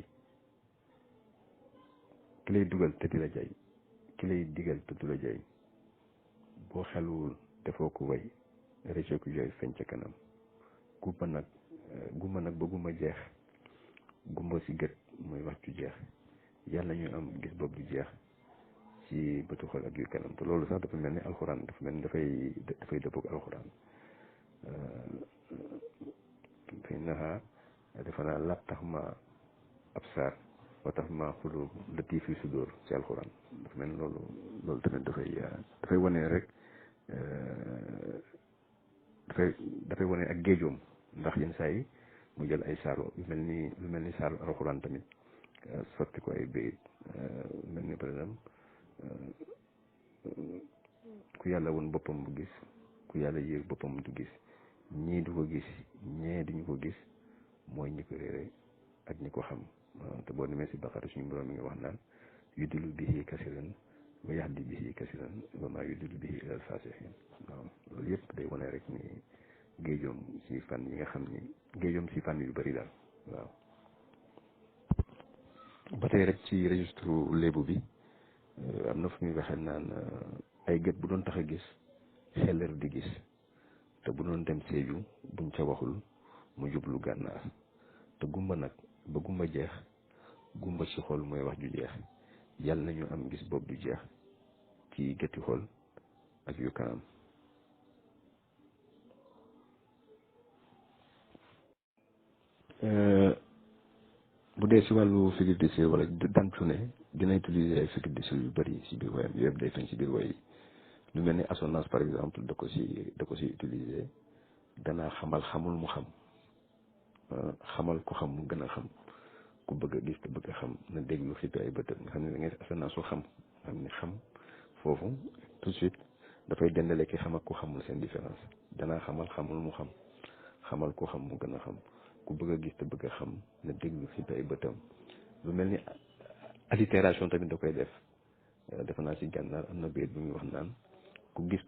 [SPEAKER 2] ki lay dugal te di la jay ki lay digal te du la jay boo xeluwul defoo ko way réccu ku jooy feeñ ca kanam gumba nag ba gumba jeex gumba si gët mooy wax ju jeex yàlla ñu am gis boobu du jeex ci bëtu xol ak yu kanam te loolu sax dafa mel ni alxuraan dafa mel ni dafay dëppoog alxuraan fi naxa dafa naa lap tax ma ab saar wa tax ma xulub lati fi sudóor ci alxuraan dafa mel ni loolu tamit dafay wane rek dafay wane ak géejoom ndax yenn saa yi mu jël ay saar lu mel ni saaru alxuraan tamit sotti ko ay bayit mel ni par exemple ku yàlla woon boppam bu gis ku yàlla yéeg boppam du gis ñii du ko gis ñee duñu ko gis mooy ñi ko réere ak ñi ko xam te boo demee si Baqara suñu borom mi ngi wax naan yuddilu bihi kasiran wa yahdi bihi kasiran wa maa yuddilu bihi ilal faasiqiin waaw loolu yëpp day wane rek ni géejoom si fànn yi nga xam ni géejoom si fànn yu bari daal waaw ba tey rek ci registre léebu bi am na fu muy waxee naan ay gët bu doon tax a gis xeler di gis te bu doon dem Sédhiou buñ ca waxul mu jublu gànnaar te gumba nag ba gumba jeex gumba ci xol mooy wax ju jeex yàlla nañu am gis boobu du jeex ci gëti xol ak yu kanam bu dee si wàllu figure de style wala dantu ne dina utiliser ay figure de style yu bëri si biir woyam yëpp day feeñ si biir woy yi lu mel ni assonance par exemple da ko si utiliser danaa xamul mu xam xamal ko xam mu gën a xam ku bëgg a gis te bëgg a xam na déglu xippi ay bëtëm nga xam ne da ngay assonance su xam xam foofu tout de suite dafay dendale ki xam ak ku xamul seen différence danaa xamul mu xam xamal ko xam mu gën a xam ku bëgg a gis te bëgg a xam na déglu xippi ay bëtëm lu mel ni allitération tamit da koy def defe naa si gànnaar am na béykat bu muy wax naan ku gis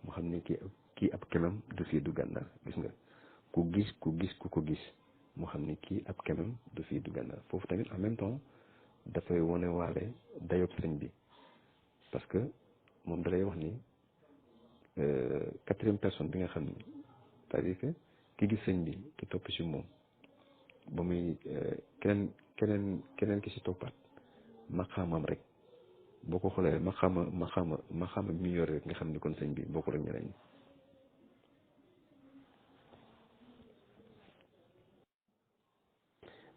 [SPEAKER 2] mu xam ne kii ab kemam du fii du gànnaar gis nga ku gis ku ko gis mu xam ne kii ab kemam du fii du gànnaar foofu tamit en même temps dafay wane waale dayob sëñ bi parce que moom dalay wax ni quatrième personne bi nga xam ni c'est-à-dire que ki gis sëñ bi ki topp si moom ba muy keneen ki si toppaat maqaamam rek boo ko xoolee maqaama bi muy yor rek nga xam ni kon sëñ bi bokkul ak ñeneen ñi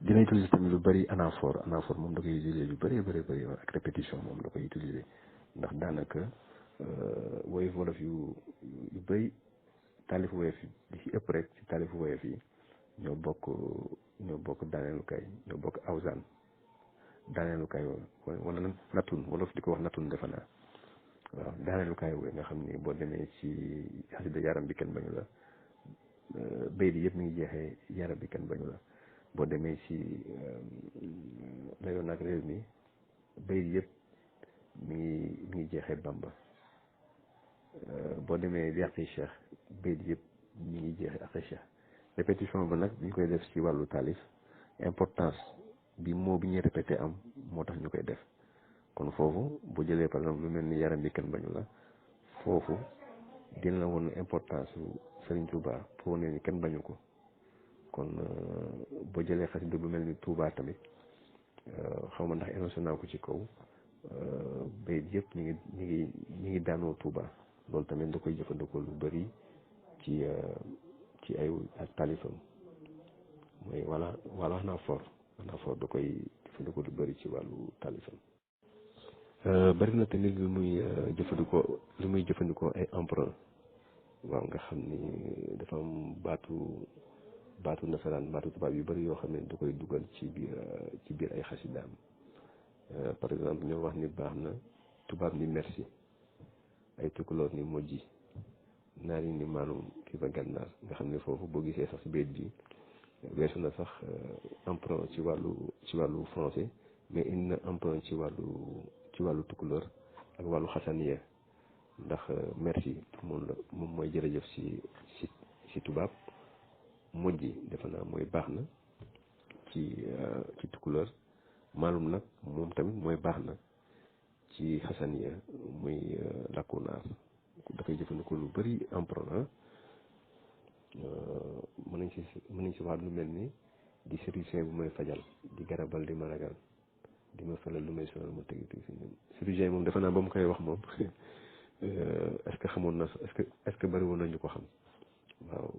[SPEAKER 2] dina utiliser tamit lu bëri anaphore moom da koy utiliser lu bëri ak répétition moom da koy utiliser ndax daanaka woyof wolof yu bëri taalifu woyof yi di ci ëpp rek ci taalifu woyof yi ñoo bokk daaneelukaay ñoo bokk awsaan daaneelukaay wala natun wolof di ko wax natun defe naa waaw daaneelukaay wooyu nga xam ni boo demee ci xasida yaram bi kenn bañu la bay di yëpp mi ngi jeexee yaram bi kenn bañu la boo demee ci layoon ak réew mi bay di yëpp mi ngi jeexee Bamba boo demee yàqi Cheikh bay di yëpp mi ngi jeexee ak Cheikh répétition ba nag bi ñu koy def ci wàllu taalif importance bi moo bi ñuy répété am moo tax ñu koy def kon foofu bu jëlee par exemple lu mel ni yaram bi kenn bañu la foofu dina la woon importance su Serigne Touba pour wane ni kenn bañu ko kon boo jëlee xasida bu mel ni Touba tamit xaw ma ndax énoncé naa ko ci kaw bayit yëpp ñu ngi daanoo Touba loolu tamit da koy jëfandikoo lu bëri ci ay taalifam mooy wala naa fort da koy jëfandikoo lu bëri ci wàllu taalifam bëri na tamit lu muy jëfandikoo ay empereur waaw nga xam ni dafa am baatu nasaraan baatu tubaab yu bëri yoo xam ne da koy dugal ci biir ay xasidaam par exemple ñoo wax ni baax na tubaab ni merci ay tukulóor ni mojji naari ni maanum kii fa gànnaar nga xam ne foofu boo gisee sax si béyt bi weesu na sax emprunt ci wàllu français mais indi na emprunt ci wàllu tukulóor ak wàllu xasaniya ndax merci moom mooy jërëjëf ci tubaab mujj defe naa mooy baax na ci tukulóor maalum nag moom tamit mooy baax na ci xasaniya muy làkku naar dafay jëfandikoo lu bëri emprunt mën nañ si wax lu mel ni di chirurgien bu may fajal di garabal di ma ragal di ma felal lu may sonal ma tegi si ñun chirurgien moom defe naa ba mu koy wax moom est-ce que xamoon na est-ce que bëri woon nañu ko xam waaw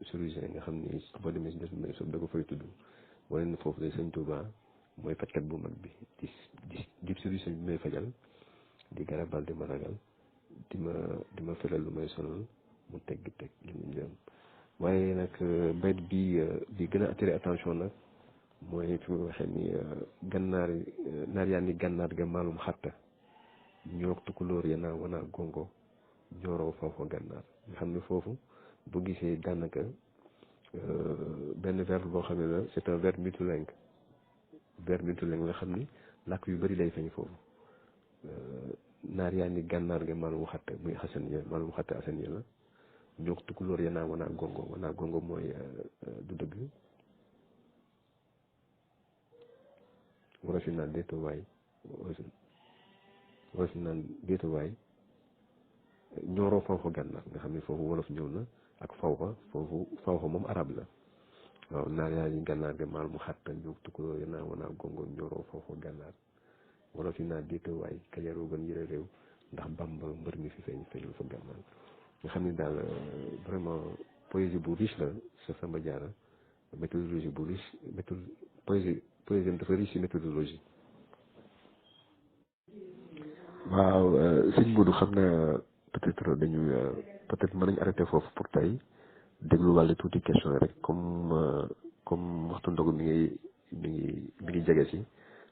[SPEAKER 2] chirurgien nga xam ni boo demee si des may sob da ko fay tudd wane na foofu de sëñ Touba mooy fajkat bu mag bi di chirurgien bi may fajal di garabal di ma ragal di ma felal lu may sonal mu teg li mu jëm waaye nag bayt bi gën a attiré attention nag mooy fi mu waxee ni naar yaa ni gànnaar ga maalum xatta ñoo tukulóor ya naa wanaa gongo ñooroo foofu gànnaar nga xam ne foofu bu gisee daanaka benn verbe boo xam ne la c'est un verbe multilingue la xam ni làkk yu bëri lay feeñ foofu naar yaa ni gànnaar ga maalum xatta muy xasaniya maalum xatta xasaniya la ñoo tukulóor ya naa wanaa gongo mooy du dëgg wolof yi naan déetuwaay wolof yi naan déetuwaay ñooroo fawxa gànnaar nga xam ne foofu wolof ñëw na ak fawxa moom arab la waaw naar yaa ni gànnaar ga maal mu xatta ñoo tukulóor ya naa wanaa gongo ñooroo fawxa gànnaar wolof yi naan déetuwaay ka yaroo gën yëre réew ndax Bamba mbër mi fi feeñul fa gànnaar nga xam ni daal vraiment poésie bu riche la Cheikh Samba Diarra méthodologie bu riche poésie dafa riche ci méthodologie. waaw sëñ Modou xam naa peut-être mën nañu arrêté foofu pour tey déglu wàllu tuuti question yi rek comme waxtu ndogu mi ngi jege si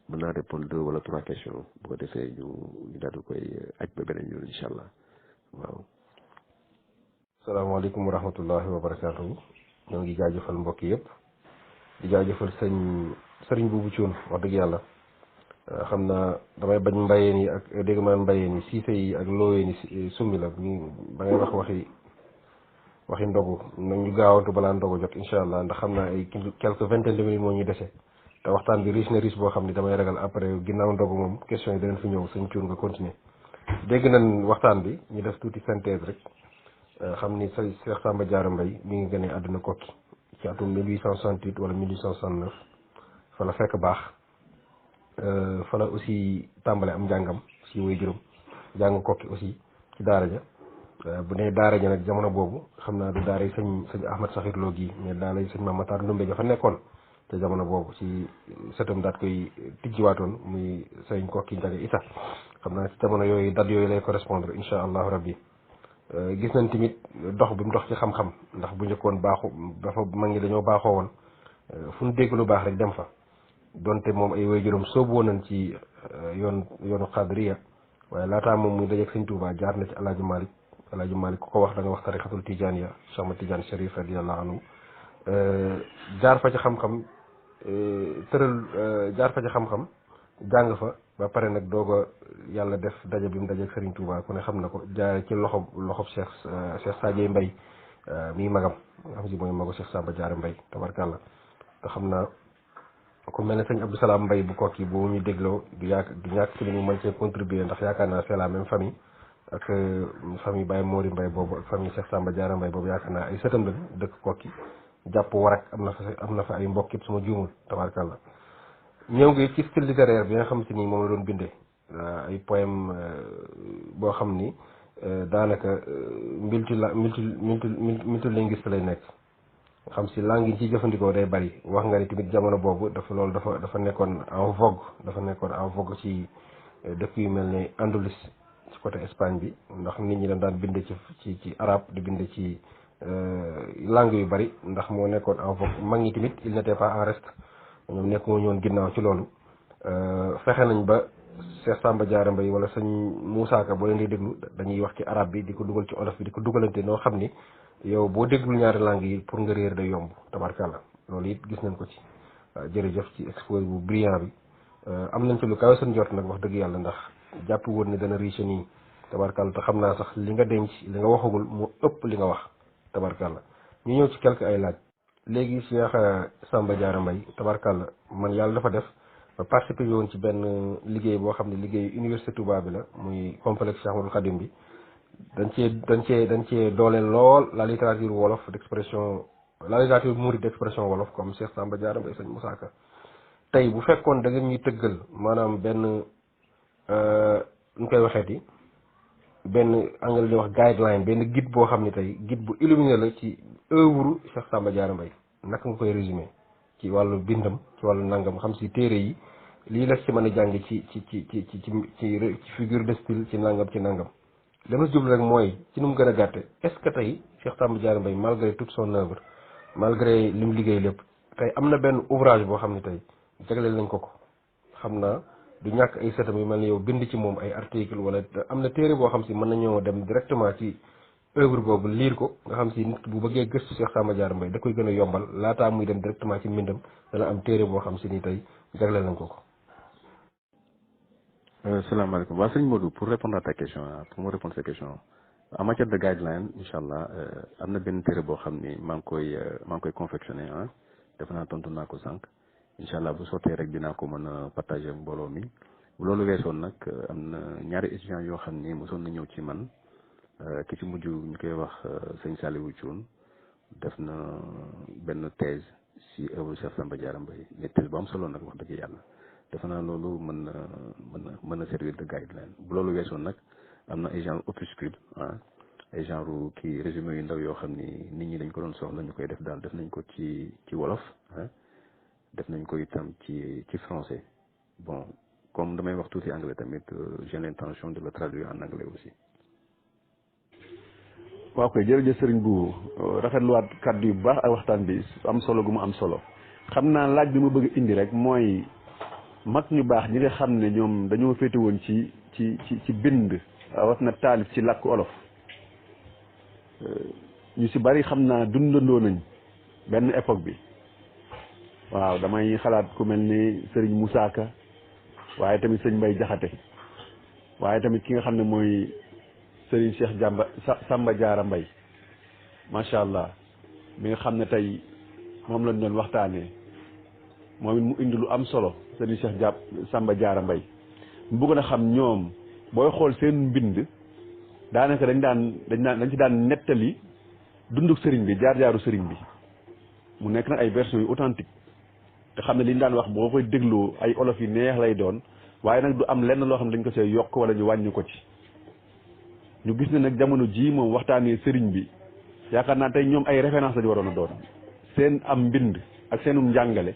[SPEAKER 2] mën naa répondre 2 wala 3 questions bu ko defee ñu daal di koy aj ba beneen yoon incha allah waaw.
[SPEAKER 1] salaamaaleykum wa rahmatullahi wa barakaatu. ñoo ngi jaajëfal mbokk yëpp di jaajëfal sëriñ buubu Cuun wax dëgg yàlla xam naa damay bañ mbayeen yi ak dégg maan mbayeen yi siise yi ak looween yi summi la ba ngay wax waxi ndogu nag ñu gaawantu balaa ndogu jot incha allah ndax xam naa ay quelques vingtaine de minutes moo ñuy dese te waxtaan bi riche na riche boo xam ni damay ragal après ginnaaw ndogu moom question yi danañ fi ñëw sëñ Cuun nga continuer dégg nañ waxtaan bi ñu def tuuti synthèse rek xam ni say Cheikh Samba Diarra Mbaye mi ngi gënee àdduna Kokki ci atum 1868 wala 1869 fa la fekk baax fa la aussi tàmbale am njàngam si way juróom jàng Kokki aussi ci daara ja bu nee daara ja nag jamono boobu xam naa du daara yi sëñ Ahmad Saxir Lo gi mais daara yi sëñ Mame Matar Ndumbe ja fa nekkoon te jamono boobu ci sëtam daat koy tijjiwaatoon muy sëñ Kokki Njaga Isa xam naa ci jamono yooyu date yooyu lay correspondre incha allahu rabbi gis nañ tamit dox bi mu dox ci xam-xam ndax bu njëkkoon dafa mag ñi dañoo baaxoo woon fu ñu dégg lu baax rek dem fa donte moom ay waajuram soobu woon nañ ci yoonu xadriya waaye laataa moom muy dajeeg sëñ Tuubaa jaar na ci alaaji Malik ku ko wax da nga wax tarixatul tijaaniya Cheikh Ahmad Tidiane Chérif radiyallahu anhu jaar fa ci xam-xam jaar fa ci xam-xam jàng fa ba pare nag doog a yàlla def daje bi mu dajeeg Serigne Touba ku ne xam na ko jaare ci loxob Cheikh Sadio Mbaye mii magam nga xam si mooy magu Cheikh Samba Diarra Mbaye tabarkàlla te xam naa ku mel ne sëñ Abdou Salam Mbaye bu Kokki bu ñu dégloo du ñàkk ci li mu mën cee contribuer ndax yaakaar naa c'est la même famille ak famille Baye Mori Mbaye boobu ak famille Cheikh Samba Diarra Mbaye boobu yaakaar naa ay sëtam la dëkk Kokki jàpp warak am na fa ay mbokk it suma juumul tabarkàlla ñëw ngi ci style littéraire bi nga xam si ni moom la doon bindee ay poème boo xam ni daanaka multilinguiste lay nekk xam si langue yi ci jëfandikoo day bari wax nga ni tamit jamono boobu dafa nekkoon en vogue ci dëkk yu mel ne Andalus ci côté Espagne bi ndax nit ñi daan bind ci arabe di bind ci langue yu bari ndax moo nekkoon en vogue mag ñi tamit il n'était pas en reste ñoom nekk moo ñoon ginnaaw ci loolu fexe nañ ba Cheikh Samba Diarra Mbaye wala sëñ Moussa Ka boo leen di déglu dañuy wax ci arabe bi di ko dugal ci olof bi di ko dugalante noo xam ni yow boo déglul ñaari langue yi pour nga réer day yomb tabarkàlla loolu it gis nañ ko ci jërëjëf ci exposé bu brillant bi am nañ ci lu kawe seen jot nag wax dëgg yàlla ndax jàpp woon ne dana riche nii tabarkàlla te xam naa sax li nga denc li nga waxagul mu ëpp li nga wax tabarkàlla ñu ñëw ci quelque ay laaj léegi Cheikh Samba Diarra Mbaye tabarkàlla man yàlla dafa def ba participé woon ci benn liggéey boo xam ne liggéey université Touba bi la muy complexe Cheikh Ahmadoul Khadim bi dañ cee dooleel lool la littérature wolof d'expression la littérature mouride d'expression wolof comme Cheikh Samba Diarra Mbaye sëñ Moussa Ka tey bu fekkoon da ngeen ñuy tëggal maanaam benn ñu koy waxeeti benn anglais di wax guideline benn guide boo xam ne tey guide bu illuminé la ci œuvre Cheikh Samba Diarra Mbaye naka nga koy résumé ci wàllu bindam ci wàllu nangam xam si téere yi lii la ci mën a jàng ci figure de style ci nangam dama jublu rek mooy ci nu mu gën a gàtte est-ce que tey Cheikh Samba Diarra Mbaye malgré toute son œuvre malgré li mu liggéey lépp tey am na benn ouvrage boo xam ne tey jagleel nañ ko xam naa du ñàkk ay sëtam yu mel ni yow bind ci moom ay article wala am na téere boo xam si mën nañoo dem directement ci œuvre boobu liir ko nga xam si nit bu bëggee gëstu Cheikh Samba Diarra Mbaye da koy gën a yombal laataa muy dem directement ci mbindam dana am téere boo xam si ni tey jagleel nañ ko.
[SPEAKER 2] salaamaaleykum waa sëñ Modou pour répondre à ta question pour me répondre à cette question en matière de guideline incha allah am na benn téere boo xam ni maa ngi koy confectionné defe naa tontu naa ko sànq incha allah bu sottee rek dinaa ko mën a partager mbooloo mi bu loolu weesoon nag am na ñaari étudiants yoo xam ni mosoon na ñëw ci man ki ci mujj ñu koy wax sëñ Saliou Thioune def na benn thèse si œuvre Cheikh Samba Diarra Mbaye mais thèse bu am solo nag wax dëgg yàlla. defe naa loolu mën na servir de guideline bu loolu weesoon nag am na ay genre opuscule ay genre kii résumé yu ndaw yoo xam ni nit ñi dañ ko doon soxla ñu koy def daal def nañ ko ci wolof def nañ ko itam ci français bon comme damay wax tuuti anglais tamit j'ai l'intention de le traduire en anglais aussi.
[SPEAKER 3] waaw koy jërëjëf sëriñ bu rafetluwaat kàddu yu baax ak waxtaan bi am solo gu mu am solo xam naa laaj bi ma bëgg indi rek mooy. mag ñu baax ñi nga xam ne ñoom dañoo féete woon ci bind wat na taalif ci làkku olof ñu si bari xam naa dundandoo nañ benn époque bi waaw damay xalaat ku mel ni Serigne Moussa Ka waaye tamit sëñ Mbay Jaxate waaye tamit ki nga xam ne mooy Serigne Cheikh Samba Diarra Mbaye macha allah mi nga xam ne tey moom lañ doon waxtaanee moom it mu indi lu am solo Serigne Cheikh Samba Diarra Mbaye mu bëgg a xam ñoom booy xool seen mbind daanaka dañ ci daan nettali dunduk sëriñ bi jaar-jaaru sëriñ bi mu nekk nag ay versions yu authentique te xam ne li ñu daan wax boo koy dégloo ay olof yu neex lay doon waaye nag du am lenn loo xam ne dañ ko see yokk wala ñu wàññi ko ci ñu gis ne nag jamono jii moom waxtaanee sëriñ bi yaakaar naa tey ñoom ay référence lañu waroon a doon seen am mbind ak seenum njàngale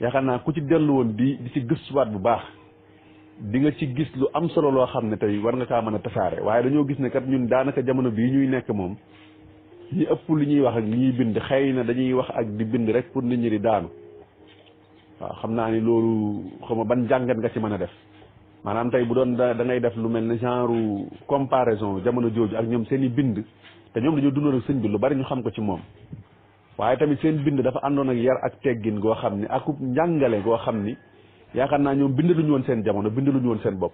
[SPEAKER 3] yaakaar naa ku ci dellu woon di ci gëstuwaat bu baax di nga ci gis lu am solo loo xam ne tey war nga kaa mën a tasaare waaye dañoo gis ne kat ñun daanaka jamono bii ñuy nekk moom ñi ëpp li ñuy wax ak li ñuy bind xëy na dañuy wax ak di bind rek pour nit ñi di daanu waaw xam naa ni loolu xaw ma ban jàngat nga ci mën a def maanaam tey bu doon da ngay def lu mel ne genre comparaison jamono jooju ak ñoom seen i bind te ñoom dañoo dundoon ak sëñ bi lu bari ñu xam ko ci moom waaye tamit seen bind dafa àndoon ak yar ak teggin goo xam ni akub njàngale goo xam ni yaakaar naa ñoom bindaluñu woon seen jamono bindaluñu woon seen bopp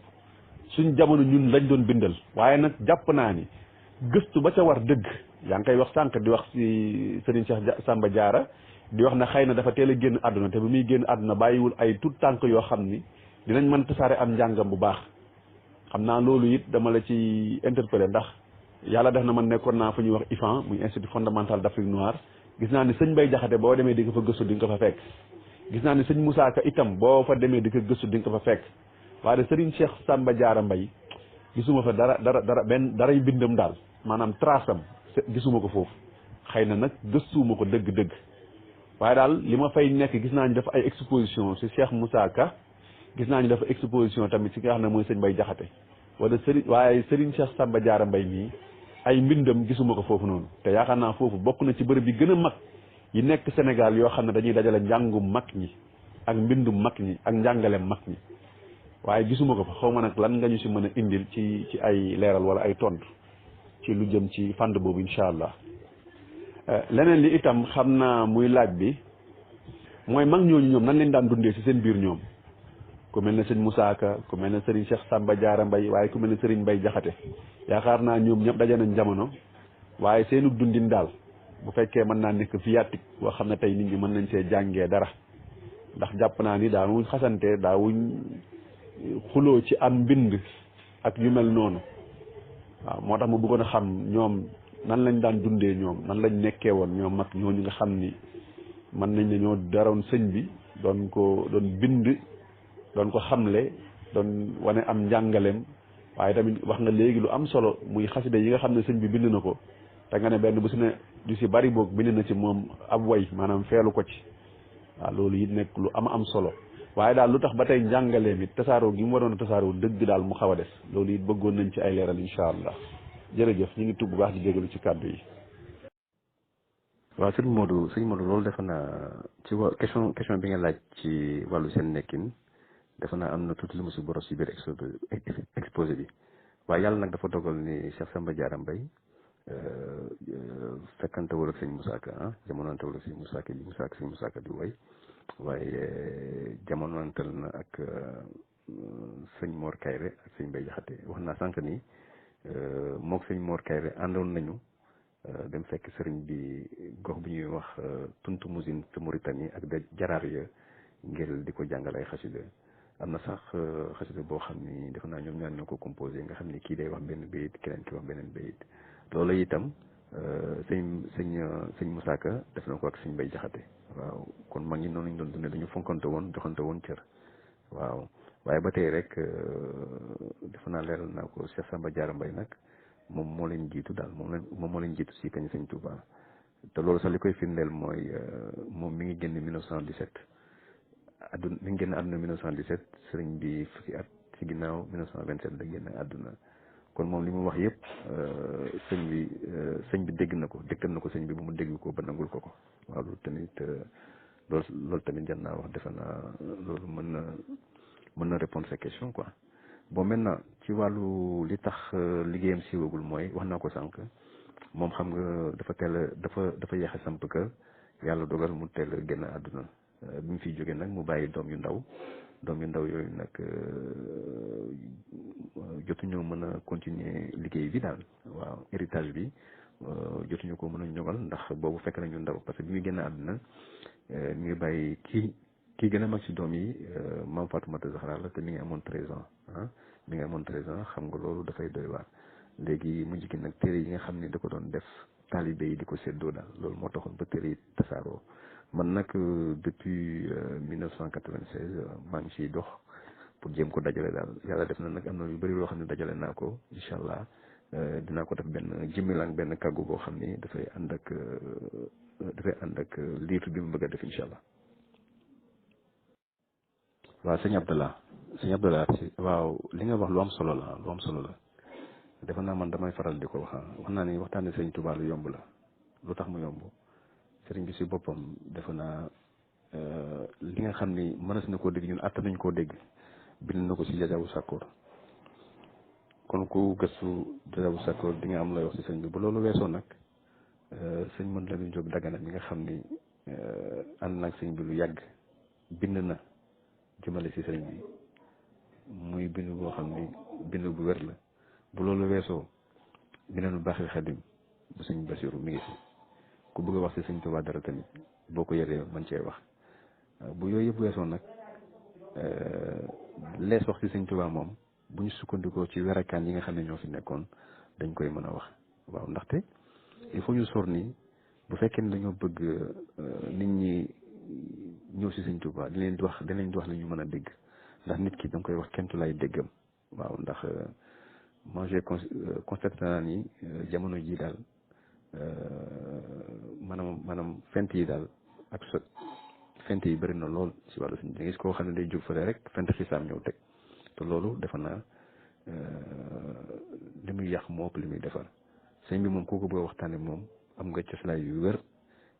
[SPEAKER 3] suñ jamono ñun lañ doon bindal waaye nag jàpp naa ni gëstu ba ca war dëgg yaa ngi koy wax sànq di wax ci Serigne Cheikh Samba Diarra di wax ne xëy na dafa teel a génn àdduna te bi muy génn àdduna bàyyiwul ay tout tànk yoo xam ni dinañ mën tasaare am njàngam bu baax xam naa loolu it dama la ci interpellé ndax yàlla def na man nekkoon naa fu ñuy wax IFAN muy institut fondamental d'Afrique noire gis naa ni sëñ Bay Jaxate boo demee di nga fa gëstu di nga ko fa fekk gis naa ni sëñ Moussa Ka itam boo fa demee di ko gëstu di nga ko fa fekk waaye Serigne Cheikh Samba Diarra Mbaye gisuma fa daray bindam daal maanaam trace am gisuma ko foofu xëy na nag gëstuwuma ko dëgg-dëgg waaye daal li ma fay nekk gis naa ñu dafa ay exposition si Cheikh Moussa Ka gis naa ñu dafa exposition tamit si nga xam ne mooy sëñ Bay Jaxate wala Serigne Cheikh Samba Diarra Mbaye mii ay mbindam gisuma ko foofu noonu te yaakaar naa foofu bokk na ci bërëb yi gën a mag yi nekk Sénégal yoo xam ne dañuy dajale njàngum mag ñi ak mbindum mag ñi ak njàngaleem mag ñi waaye gisuma ko fa xaw ma nag lan nga ñu si mën a indil ci ay leeral wala ay tontu ci lu jëm ci fànn boobu incha allah leneen li itam xam naa muy laaj bi mooy mag ñooñu ñoom nan leen daan dundee ci seen biir ñoom ku mel ne sëñ Moussa Ka ku mel ne Serigne Cheikh Samba Diarra Mbaye waaye ku mel ne Serigne Mbaye Jaxate yaakaar naa ñoom ñëpp daje nañ jamono waaye seenu dundin daal bu fekkee mën naa nekk viatique boo xam ne tey nit ñi mën nañ see jàngee dara ndax jàpp naa ni daawuñ xasante daawuñ xuloo ci am mbind ak yu mel noonu waaw moo tax ma bëggoon a xam ñoom nan lañ daan dundee ñoom nan lañ nekkee woon ñoom mag ñooñu nga xam ni mën nañ ne ñoo daroon sëñ bi doon bind doon ko xamle doon wane am njàngaleem waaye tamit wax nga léegi lu am solo muy xasida yi nga xam ne sëñ bi bind na ko te nga ne benn bu si ne du si bari boog bind na ci moom ab way maanaam feelu ko ci waaw loolu it nekk lu am solo waaye daal lu tax ba tey njàngaleem it tasaaroo gi mu waroon a tasaaroo dëgg daal mu xaw a des loolu it bëggoon nañ ci ay leeral incha allah jërëjëf ñu ngi tugg bu baax di jégalu ci kàddu yi.
[SPEAKER 2] waaw sëñ Modou loolu defe naa ci question bi nga laaj ci wàllu seen nekkin defe naa am na tuuti lu mu si boros ci biir exposé bi waaye yàlla nag dafa dogal ni Cheikh Samba Diarra Mbaye fekkantewul ak sëñ Moussa Ka jamonantewul ak sëñ Moussa Ka sëñ Moussa Ka di woy waaye jamonantel na ak sëñ Mor Kayre ak sëñ Mbaye Jaxate wax naa sànq ni mook sëñ Mor Kayre àndoon nañu dem fekk sëriñ bi gox bi ñuy wax Tuntu Musine te Mauritanie ak da jaraar ya ngir di ko jàngal ay xasida am na sax xasida boo xam ni defe naa ñoom ñaar ñoo ko composé nga xam ni kii day wax benn bayit keneen ki wax beneen bayit loolu itam sëñ Moussa Ka def na ko ak sëñ Mbaye Jaxate waaw kon mag ñi noonu lañ doon dundee dañu fonkante woon joxante woon cër waaw waaye ba tey rek defe naa leeral naa ko Cheikh Samba Diarra Mbaye nag moom moo leen jiitu daal moom moo leen jiitu si kañ sëñ Touba te loolu sax li koy firndeel mooy moom mi ngi génn 1917 mi ngi génn àdduna 1917 sëriñ bi fukki at si ginnaaw 1927 la génn àdduna kon moom li mu wax yëpp sëñ bi dégg na ko dégtal na ko sëñ bi ba mu dégg ko ba nangul ko waaw loolu tamit jar naa wax defe naa loolu mën na répondre sa question quoi. bon maintenant ci wàllu li tax liggéeyam siiwagul mooy wax naa ko sànq moom xam nga dafa yeexe samp kër yàlla dogal mu teel a génn àdduna bi mu fiy jógee nag mu bàyyi doom yu ndaw yooyu nag jotuñoo mën a continuer liggéey bi daal waaw héritage bi jotuñu ko mën a ñogal ndax boobu fekk nañu ndaw parce que bi muy génn àdduna mi ngi bàyyi kii gën a mag ci doom yi Maam Fatoumata Zahra la te mi ngi amoon 13 ans mi ngi amoon 13 ans xam nga loolu dafay doy waar léegi mujj gi nag téere yi nga xam ne da ko doon def taalibe yi di ko séddoo daal loolu moo taxoon ba téere yi tasaaroo man nag depuis 1996 maa ngi ciy dox pour jéem ko dajale daal yàlla def na nag am na yu bëri loo xam ne dajale naa ko incha allah dinaa ko def benn jimmilang benn kàggu boo xam ni dafay ànd ak liitu bi mu bëgg a def incha allah. waaw sëñ Abdallah waaw li nga wax lu am solo la defe naa man damay faral di ko wax naa ni waxtaane sëñ Tuubaa lu yomb la lu tax mu yomb sëriñ bi si boppam defe naa li nga xam ni mënees na koo dégg ñun àtt nañ koo dégg bind na ko si Jazaawu Sakkoor kon ku gëstu Jazaawu Sakkoor di nga am lay wax si sëñ bi bu loolu weesoo nag sëñ Mame Lamine Diop Dagana mi nga xam ni ànd naag sëñ bi lu yàgg bind na jëmale si sëriñ bi muy bind boo xam ni bind bu wér la bu loolu weesoo Minanul Baaxil Xadim bu sëñ Basiru mi ngi fi ku bëgg a wax si sëñ Tuubaa dara tamit boo ko yëree man cee wax bu yooyu yëpp weesoo nag lees wax si sëñ Tuubaa moom bu ñu sukkandikoo ci werakaan yi nga xam ne ñoo fi nekkoon dañ koy mën a wax waaw ndaxte il faut ñu sor ni bu fekkee ne dañoo bëgg nit ñi ñëw si sëñ Tuubaa dinañ di wax li ñu mën a dégg ndax nit ki da nga koy wax kentu lay déggam waaw ndax moi j'ai constaté naa ni jamono ji daal maanaam fent yi daal ak fent yi bëri na lool si wàllu sëñ da gis koo xam ne day jóg fële rek fent xisaam ñëw teg te loolu defe naa li muy yàq moo ëpp li muy defar sëñ bi moom kooku bëgg a waxtaane moom am nga cëslaay yu wér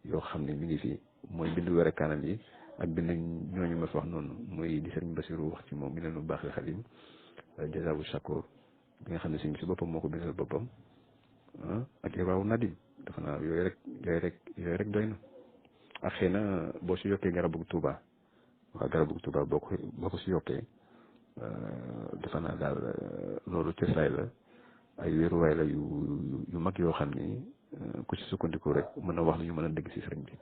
[SPEAKER 2] yoo xam ne mi ngi fii mooy bindu wér kaanam yi ak bind ñooñu ma fi wax noonu muy di sëriñ Basiru wax ci moom Minanul Baaxil Xadim Jazaawu Sakkoor bi nga xam ne sëñ bi si boppam moo ko bindal boppam ak Irwaawu Nadim dafa naa yooyu rek doy na ak xëy na boo si yokkee garabu Touba waaw garabu Touba boo ko si yokkee defe naa daal loolu cëslaay la ay wéeruwaay la yu mag yoo xam ni ku ci sukkandiku rek mën a wax lu ñu mën a dégg si sëriñ bi.